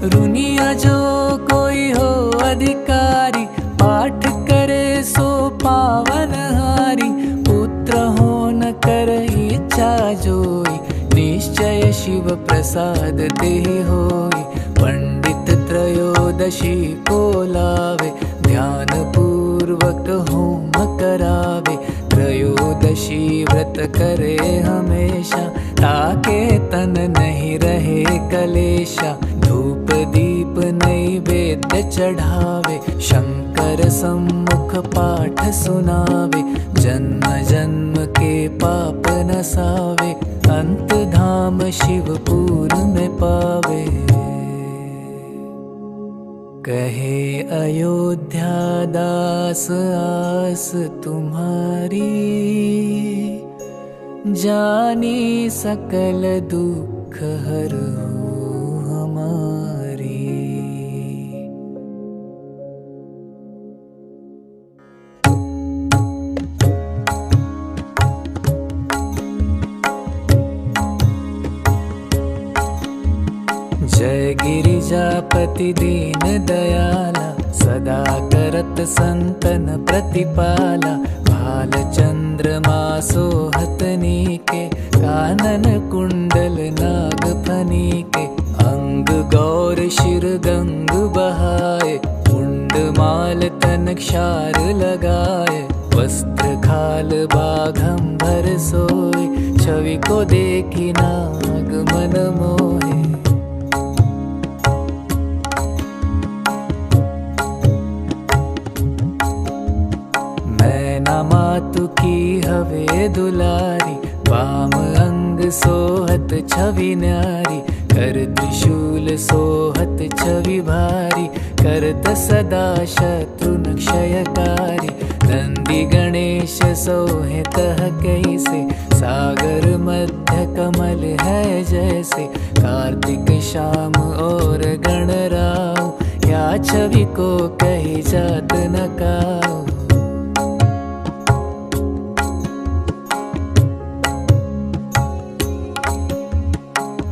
रुनिया जो कोई हो अधिकारी, पाठ करे सो पावन हारी। पुत्र हो न कर इच्छा जोई, निश्चय शिव प्रसाद देहि होई। पंडित त्रयोदशी को लावे, ध्यान पूर्वक होम करावे। त्रयोदशी व्रत करे हमेशा, ताके तन नहीं रहे कलेशा। धूप दीप नैवेद्य चढ़ावे, शंकर सम्मुख पाठ सुनावे। जन्म जन्म के पाप नसावे, अंत धाम शिवपुर में पावे। कहे अयोध्या दास आस तुम्हारी, जानी सकल दुख हरो हमारी। जय गिरिजापति दीन दयाला, सदा करत संतन प्रतिपाला। भाल चंद्रमा सोहत नीके, कानन कुंडल नाग फनीके। अंग गौर शिर गंग बहाए, मुंड माल तन क्षार लगाए। वस्त्र खाल बाघंबर सोए, छवि को देखी नाग मन मोहे। मातु की हवे दुलारी, वाम अंग सोहत छवि न्यारी। कर त्रिशूल सोहत छवि भारी, करत सदा शत्रु क्षयकारी। नंदी गणेश सोहे तह कैसे, सागर मध्य कमल है जैसे। कार्तिक श्याम और गणराव, या छवि को कही जात न काऊ।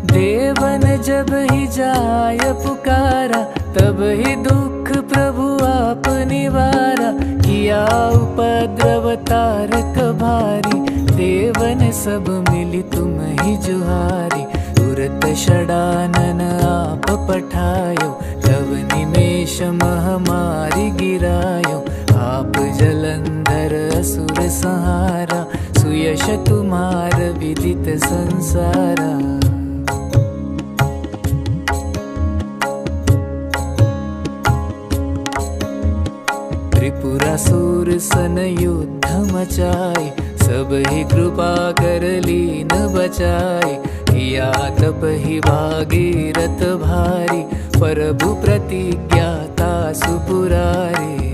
देवन जब ही जाय पुकारा, तब ही दुख प्रभु आप निवारा। किया उपद्रव तारक भारी, देवन सब मिली तुम ही जुहारी। तुरत षडानन आप पठायो, तब निमेष महामारी गिरायो। आप जलंधर असुर संहारा, सुयश तुम्हार विदित संसारा। त्रिपुरासुर सन युद्ध मचाए, सब ही कृपा कर लीन बचाए। किया तप ही भागीरथ भारी, प्रभु प्रतिज्ञा तासु पुरारी।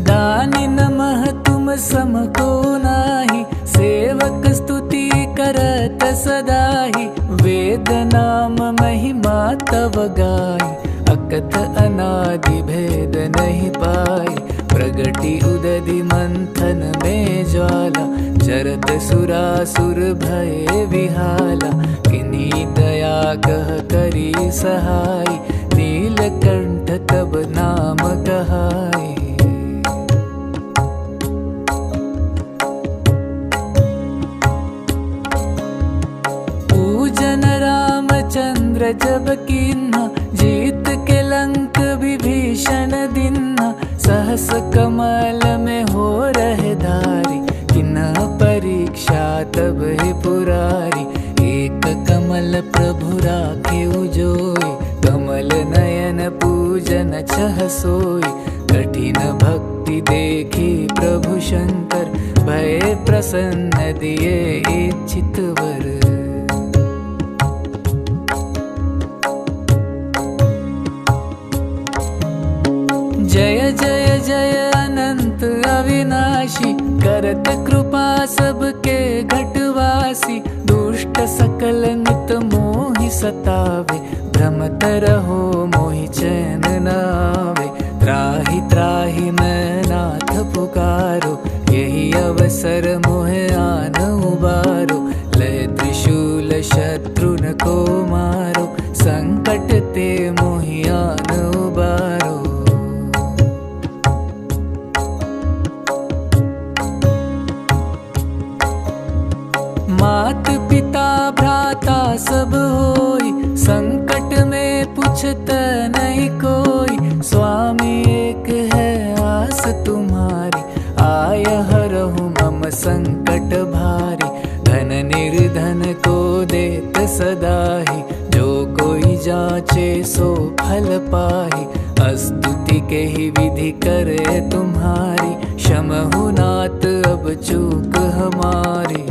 दानी नमः तुम सम को नाही, सेवक स्तुति करत सदाहि। वेद नाम महिमा तव गाई, अकथ अनादि भेद नहीं पाई। प्रगति उदधि मंथन में ज्वाला, जरत सुरासुर भय विहाला। किन्हीं दया कह करी सहाय, नीलकंठ तब नाम कहाई। पूजन रामचंद्र जब कीन्हा, जीत के लंक विभीषण दिन्हा। सहस कमल में हो रहे धारी, किन्हा परीक्षा तब ही पुरारी। एक कमल प्रभु राखे उजोई, कमल नयन पूजन छह सोई। कठिन भक्ति देखी प्रभु शंकर, भय प्रसन्न दिए इच्छित वर। जय जय जय अनंत अविनाशी, करत कृपा सबके घटवासी। दुष्ट सकल नित मोहि सतावे, भ्रमत रहो मोहि चैन न आवे। त्राहि त्राहि मैं नाथ पुकारो, यही अवसर मोहे आन उबारो। लय त्रिशूल शत्रुन को मारो, संकट ते मोहि आन उबारो। मात पिता भ्राता सब होई, संकट में पूछत नहीं कोई। स्वामी एक है आस तुम्हारी, आय हरहु मम संकट भारी। धन निर्धन को देत सदाहि, जो कोई जाचे सो फल पाहि। स्तुति के ही विधि करे तुम्हारी, क्षमहु नाथ अब चूक हमारी।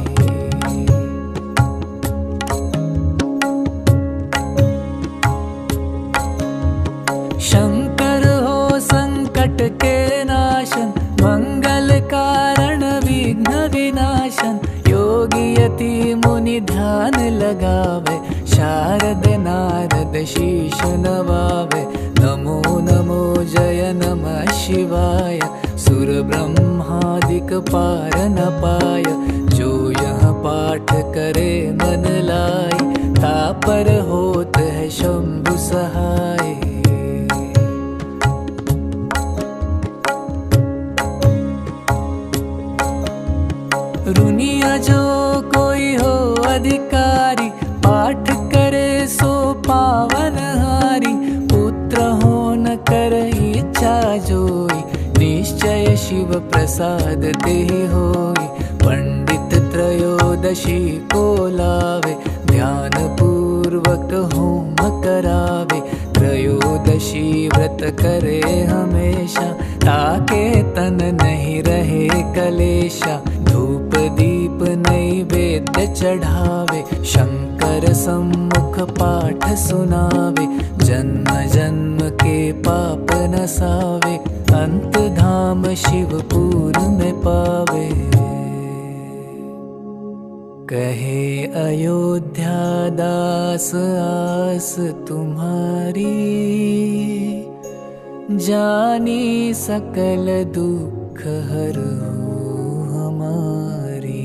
शंकर हो संकट के नाशन, मंगल कारण विघ्न विनाशन। योगी यति मुनि ध्यान लगावे, शारद नारद शीश नवावे। नमो नमो जय नमः शिवाय, सुर ब्रह्मादिक पार न पाय। जो यह पाठ करे मन लाई, तापर होत है शंभु सहाय। रुनिया जो कोई हो अधिकारी, पाठ करे सो पावन हारी। पुत्र हो न कर इच्छा जोई, निश्चय शिव प्रसाद तेहि होई। पंडित त्रयोदशी को लावे, ध्यान पूर्वक होम करावे। त्रयोदशी व्रत करे हमेशा, ताके तन नहीं रहे कलेशा। धूप दीप नैवेद्य चढ़ावे, शंकर सम्मुख पाठ सुनावे। जन्म जन्म के पाप नसावे, अंत धाम शिवपुर में पावे। कहे अयोध्या दास आस तुम्हारी, जानी सकल दुख हरहु हमारी।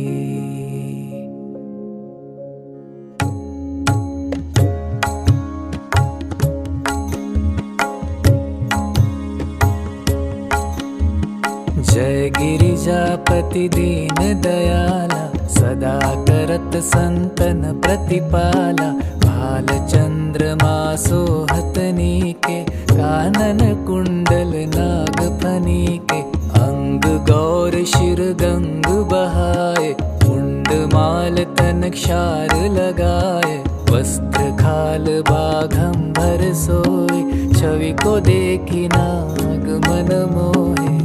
जय गिरिजापति दीन दयाला, सदा करत संतन प्रतिपाला। भाल चंद्रमा सोहतनी के, कानन कुंडल नाग फनी के। अंग गौर शिर गंग बहाए, मुंड माल तन क्षार लगाए। वस्त्र खाल बाघंबर सोए, छवि को देखी नाग मन मोहे।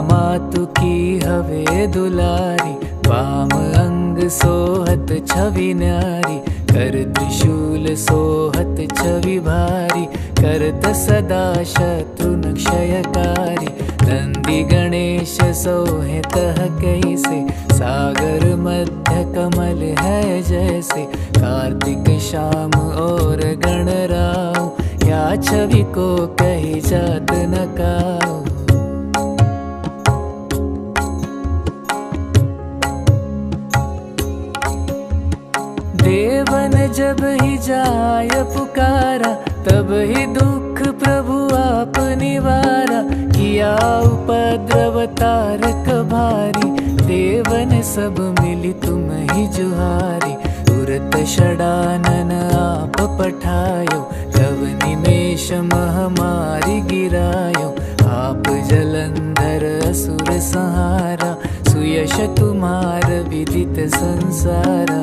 मातु की हवे दुलारी, वाम अंग सोहत छवि न्यारी। कर त्रिशूल सोहत छवि भारी, करत सदा शत्रुन क्षयकारी। नंदी गणेश सोहे तह कैसे, सागर मध्य कमल है जैसे। कार्तिक शाम और गणराव, या छवि को कही जात न काऊ। देवन जब ही जाय पुकारा, तब ही दुख प्रभु आप निवारा। किया उपद्रव तारक भारी, देवन सब मिली तुम ही जुहारी। तुरत षडानन आप पठायो, लव निमेष महामारी गिरायो। आप जलंधर असुर संहारा, सुयश तुम्हार विदित संसारा।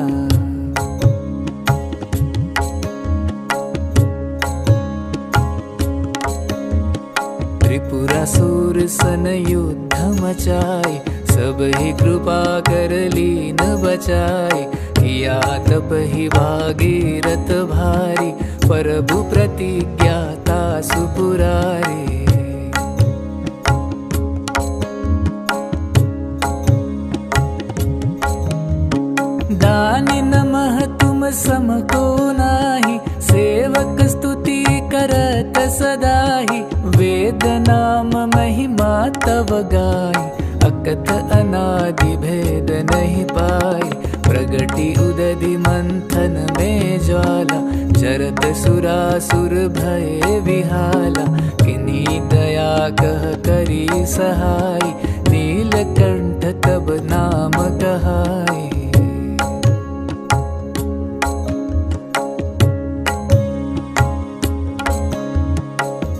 त्रिपुरासुर सन युद्ध मचाई, सब ही कृपा कर लीन बचाई। किया तप ही भागीरथ भारी, प्रभु प्रतिज्ञा तासु पुरारी। दानि नमः तुम सम को नाही, सेवक स्तुति करत सदाहि, वेद नाम महिमा तव गाई। अकथ अनादि भेद नहीं पाई, प्रगति उदधि मंथन में ज्वाला। जरत सुरासुर भय विहाला, किन्हीं दया कह करी सहाय। नीलकंठ तब नाम कहाई।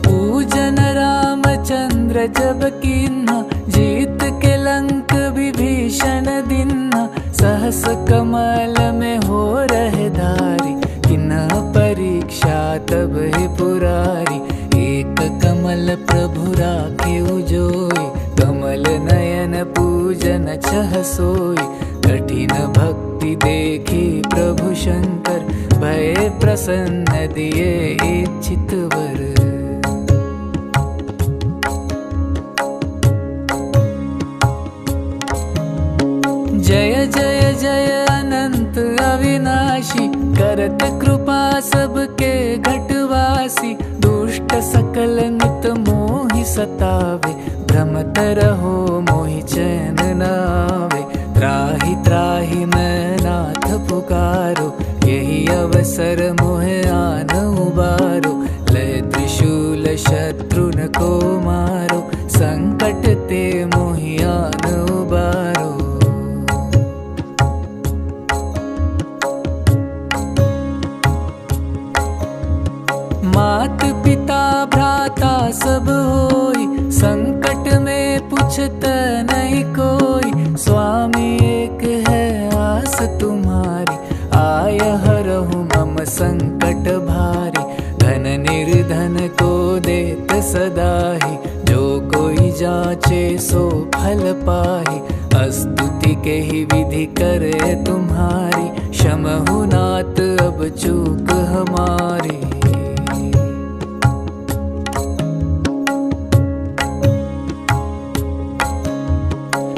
पूजन रामचंद्र जब कीन्हा, जीत के लंक विभीषण दिन्हा। सहस कमल में हो रहे धारी, किन्हा परीक्षा तब ही पुरारी। एक कमल प्रभु राखे उजोई, कमल नयन पूजन छह सोई। कठिन भक्ति देखी प्रभु शंकर, भय प्रसन्न दिए इच्छित वर। जय जय जय अनंत अविनाशी, करत कृपा सबके घटवासी। दुष्ट सकल नित मोहि सतावे, भ्रमत रहो मोहि चैन न आवे। त्राहि त्राहि मैं नाथ पुकारो, यही अवसर मोहे आन उबारो। लय त्रिशूल शत्रुन को मारो, संकट ते मोहि आन उबारो। मात पिता भ्राता सब होई, संकट में पूछत नहीं कोई। स्वामी एक है आस तुम्हारी, आय हरहु मम संकट भारी। धन निर्धन को देत सदाहि, जो कोई जाचे सो फल पाहि। स्तुति के ही विधि करे तुम्हारी, क्षमहु नाथ अब चूक हमारी।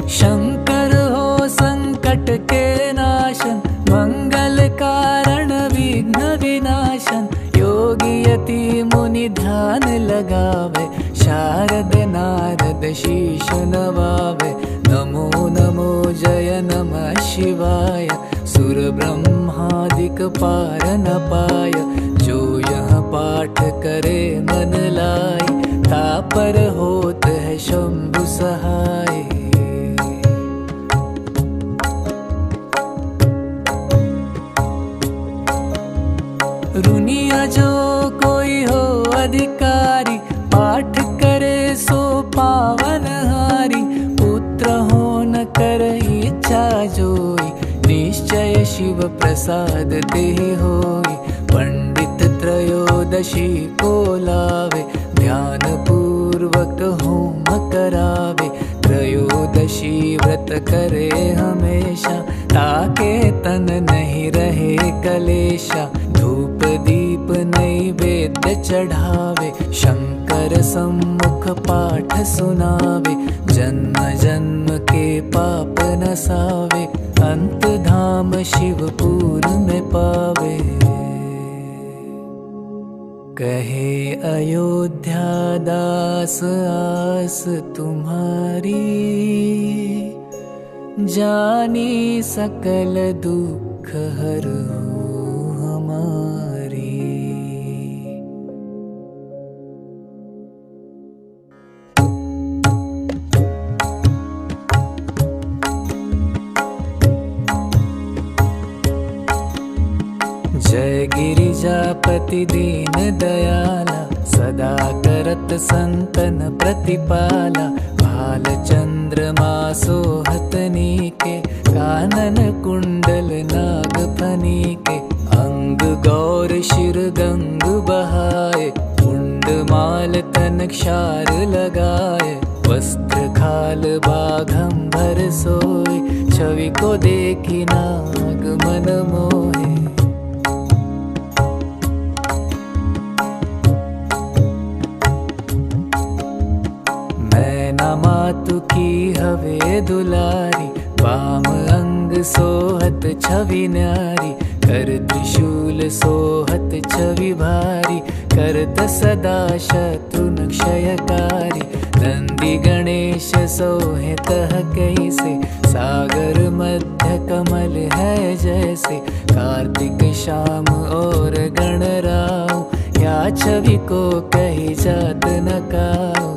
शंकर हो संकट के नाशन, मंगल कारण विघ्न विनाशन। योगी यति मुनि ध्यान लगावे, शारद नारद शीश नवावे। नमो नमो जय नमः शिवाय, सुर ब्रह्मादिक पार न पाय। जो यह पाठ करे मन लाई, तापर होत है शंभु सहाय। रुनिया जो कोई हो अधिकारी, पाठ करे सो पावन हारी। पुत्र हो न कर इच्छा जोई, निश्चय शिव प्रसाद देहि होई। पंडित त्रयोदशी को लावे, ध्यान पूर्वक होम करावे। त्रयोदशी व्रत करे हमेशा, ताके तन नहीं रहे कलेशा। धूप दीप नैवेद्य चढ़ावे, शंकर सम्मुख पाठ सुनावे। जन्म जन्म के पाप नसावे, अंत धाम शिवपुर में पावे। कहे अयोध्या दास आस तुम्हारी, जानी सकल दुख हरो हमारी। जय गिरिजापति दीन दयाला, सदा करत संतन प्रतिपाला। भाल चंद्रमा सोहतनी के, कानन कुंडल नाग फनी के। अंग गौर शिर गंग बहाए, मुंड माल तन क्षार लगाए। वस्त्र खाल बाघंबर सोए, छवि को देखी नाग मन मोहे। मातु की हवे दुलारी, वाम अंग सोहत छवि न्यारी। कर त्रिशूल सोहत छवि भारी, करत सदा शत्रुन क्षयकारी। नंदी गणेश सोहे तह कैसे, सागर मध्य कमल है जैसे। कार्तिक श्याम और गणराव, या छवि को कही जात न काऊ।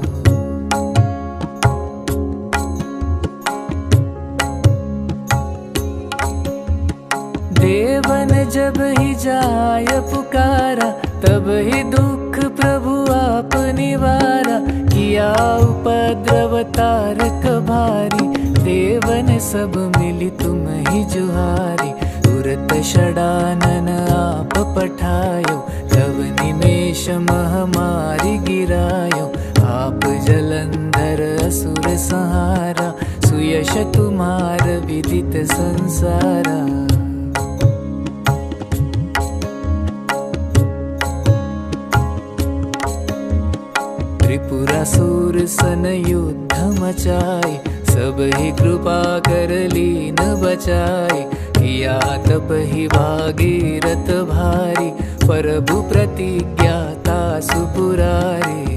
देवन जब ही जाय पुकारा, तब ही दुख प्रभु आप निवारा। किया उपद्रव तारक भारी, देवन सब मिली तुम ही जुहारी। तुरत षडानन आप पठायो, तब निमेष महामारी गिरायो। आप जलंधर असुर संहारा, सुयश तुम्हार विदित संसारा। त्रिपुरासुर सन युद्ध मचाई, सब ही कृपा कर लीन बचाई। किया तप ही भागीरथ भारी, प्रभु प्रतिज्ञाता सुपुरारी।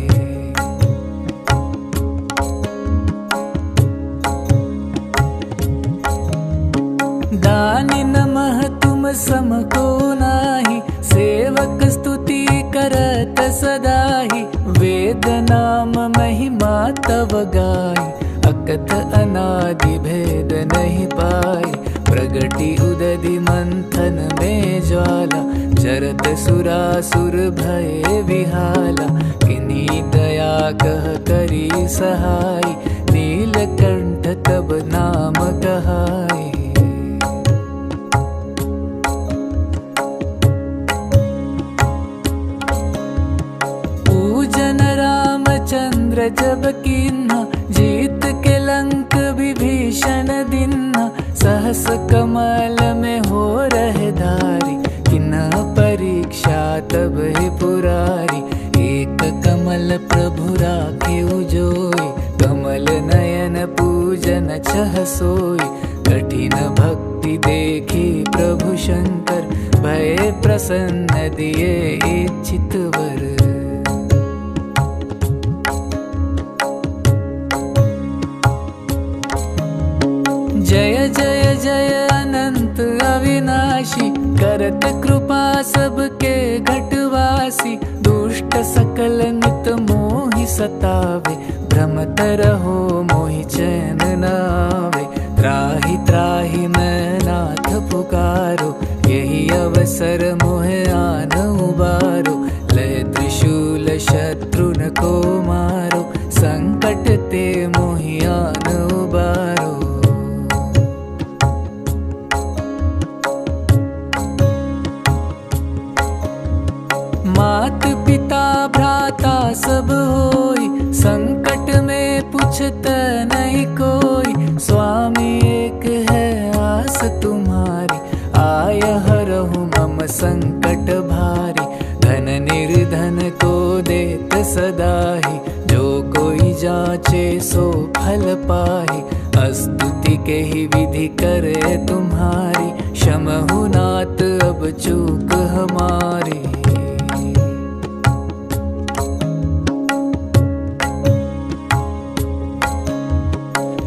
दानी नमः तुम सम को नाही, सेवक स्तुति करत सदाहि। वेद नाम महिमा तव गाई, अकथ अनादि भेद नहीं पाई। प्रगति उदधि मंथन में ज्वाला, जरत सुरासुर भय विहाला। किन्हीं दया कह करी सहाय, नीलकंठ तब नाम कहाई। चंद्र जब कीन्हा, जीत के लंक विभीषण दिन्हा। सहस कमल में हो रहे धारी, किन्हा परीक्षा तब ही पुरारी। एक कमल प्रभु राखे उजोई, कमल नयन पूजन छह सोई। कठिन भक्ति देखी प्रभु शंकर, भय प्रसन्न दिए इच्छित वर। जय जय जय अनंत अविनाशी, करत कृपा सबके घटवासी। दुष्ट सकल नित मोहि सतावे, भ्रमत रहो मोहि चैन न आवे। त्राहि त्राहि मैं नाथ पुकारो, यही अवसर मोहे आन उबारो। लय त्रिशूल शत्रुन को मारो, संकट ते मोहि आन उबारो। मात पिता भ्राता सब होई, संकट में पूछत नहीं कोई। स्वामी एक है आस तुम्हारी, आय हरहु मम संकट भारी। धन निर्धन को देत सदाहि, जो कोई जाचे सो फल पाहि। स्तुति के ही विधि करे तुम्हारी, क्षमहु नाथ अब चूक हमारी।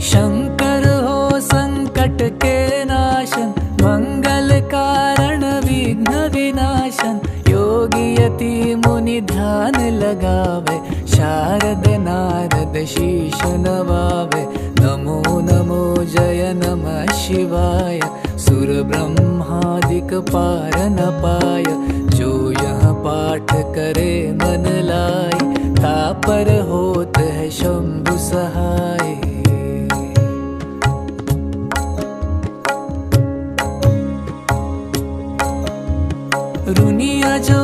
शंकर हो संकट के नाशन, मंगल कारण विघ्न विनाशन। योगी यति मुनि ध्यान लगावे, शारद नारद शीश नवावे। नमो नमो जय नमः शिवाय, सुर ब्रह्मादिक पार न पाय। जो यह पाठ करे मन लाई, तापर होत है शंभु सहाय। रुनिया जो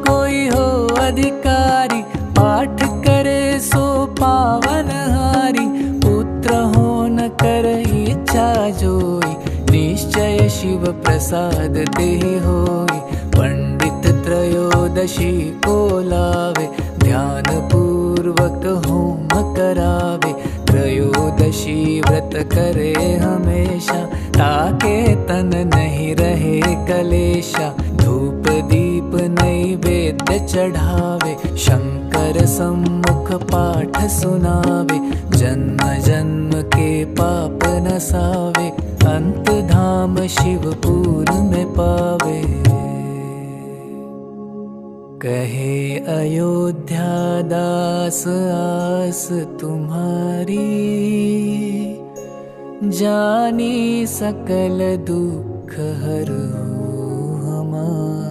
कोई हो अधिकारी, पाठ करे सो पावन हारी। पुत्र हो न कर इच्छा जोई, निश्चय शिव प्रसाद ते होई। पंडित त्रयोदशी को लावे, ध्यान पूर्वक होम करावे। त्रयोदशी व्रत करे हमेशा, ताके तन नहीं रहे कलेशा, धूप दीप नैवेद्य चढ़ावे, शंकर सम्मुख पाठ सुनावे, जन्म जन्म के पाप नसावे, अंत धाम शिवपुर में पावे। कहे अयोध्या दास आस तुम्हारी, जानी सकल दुख हरहु हमारी।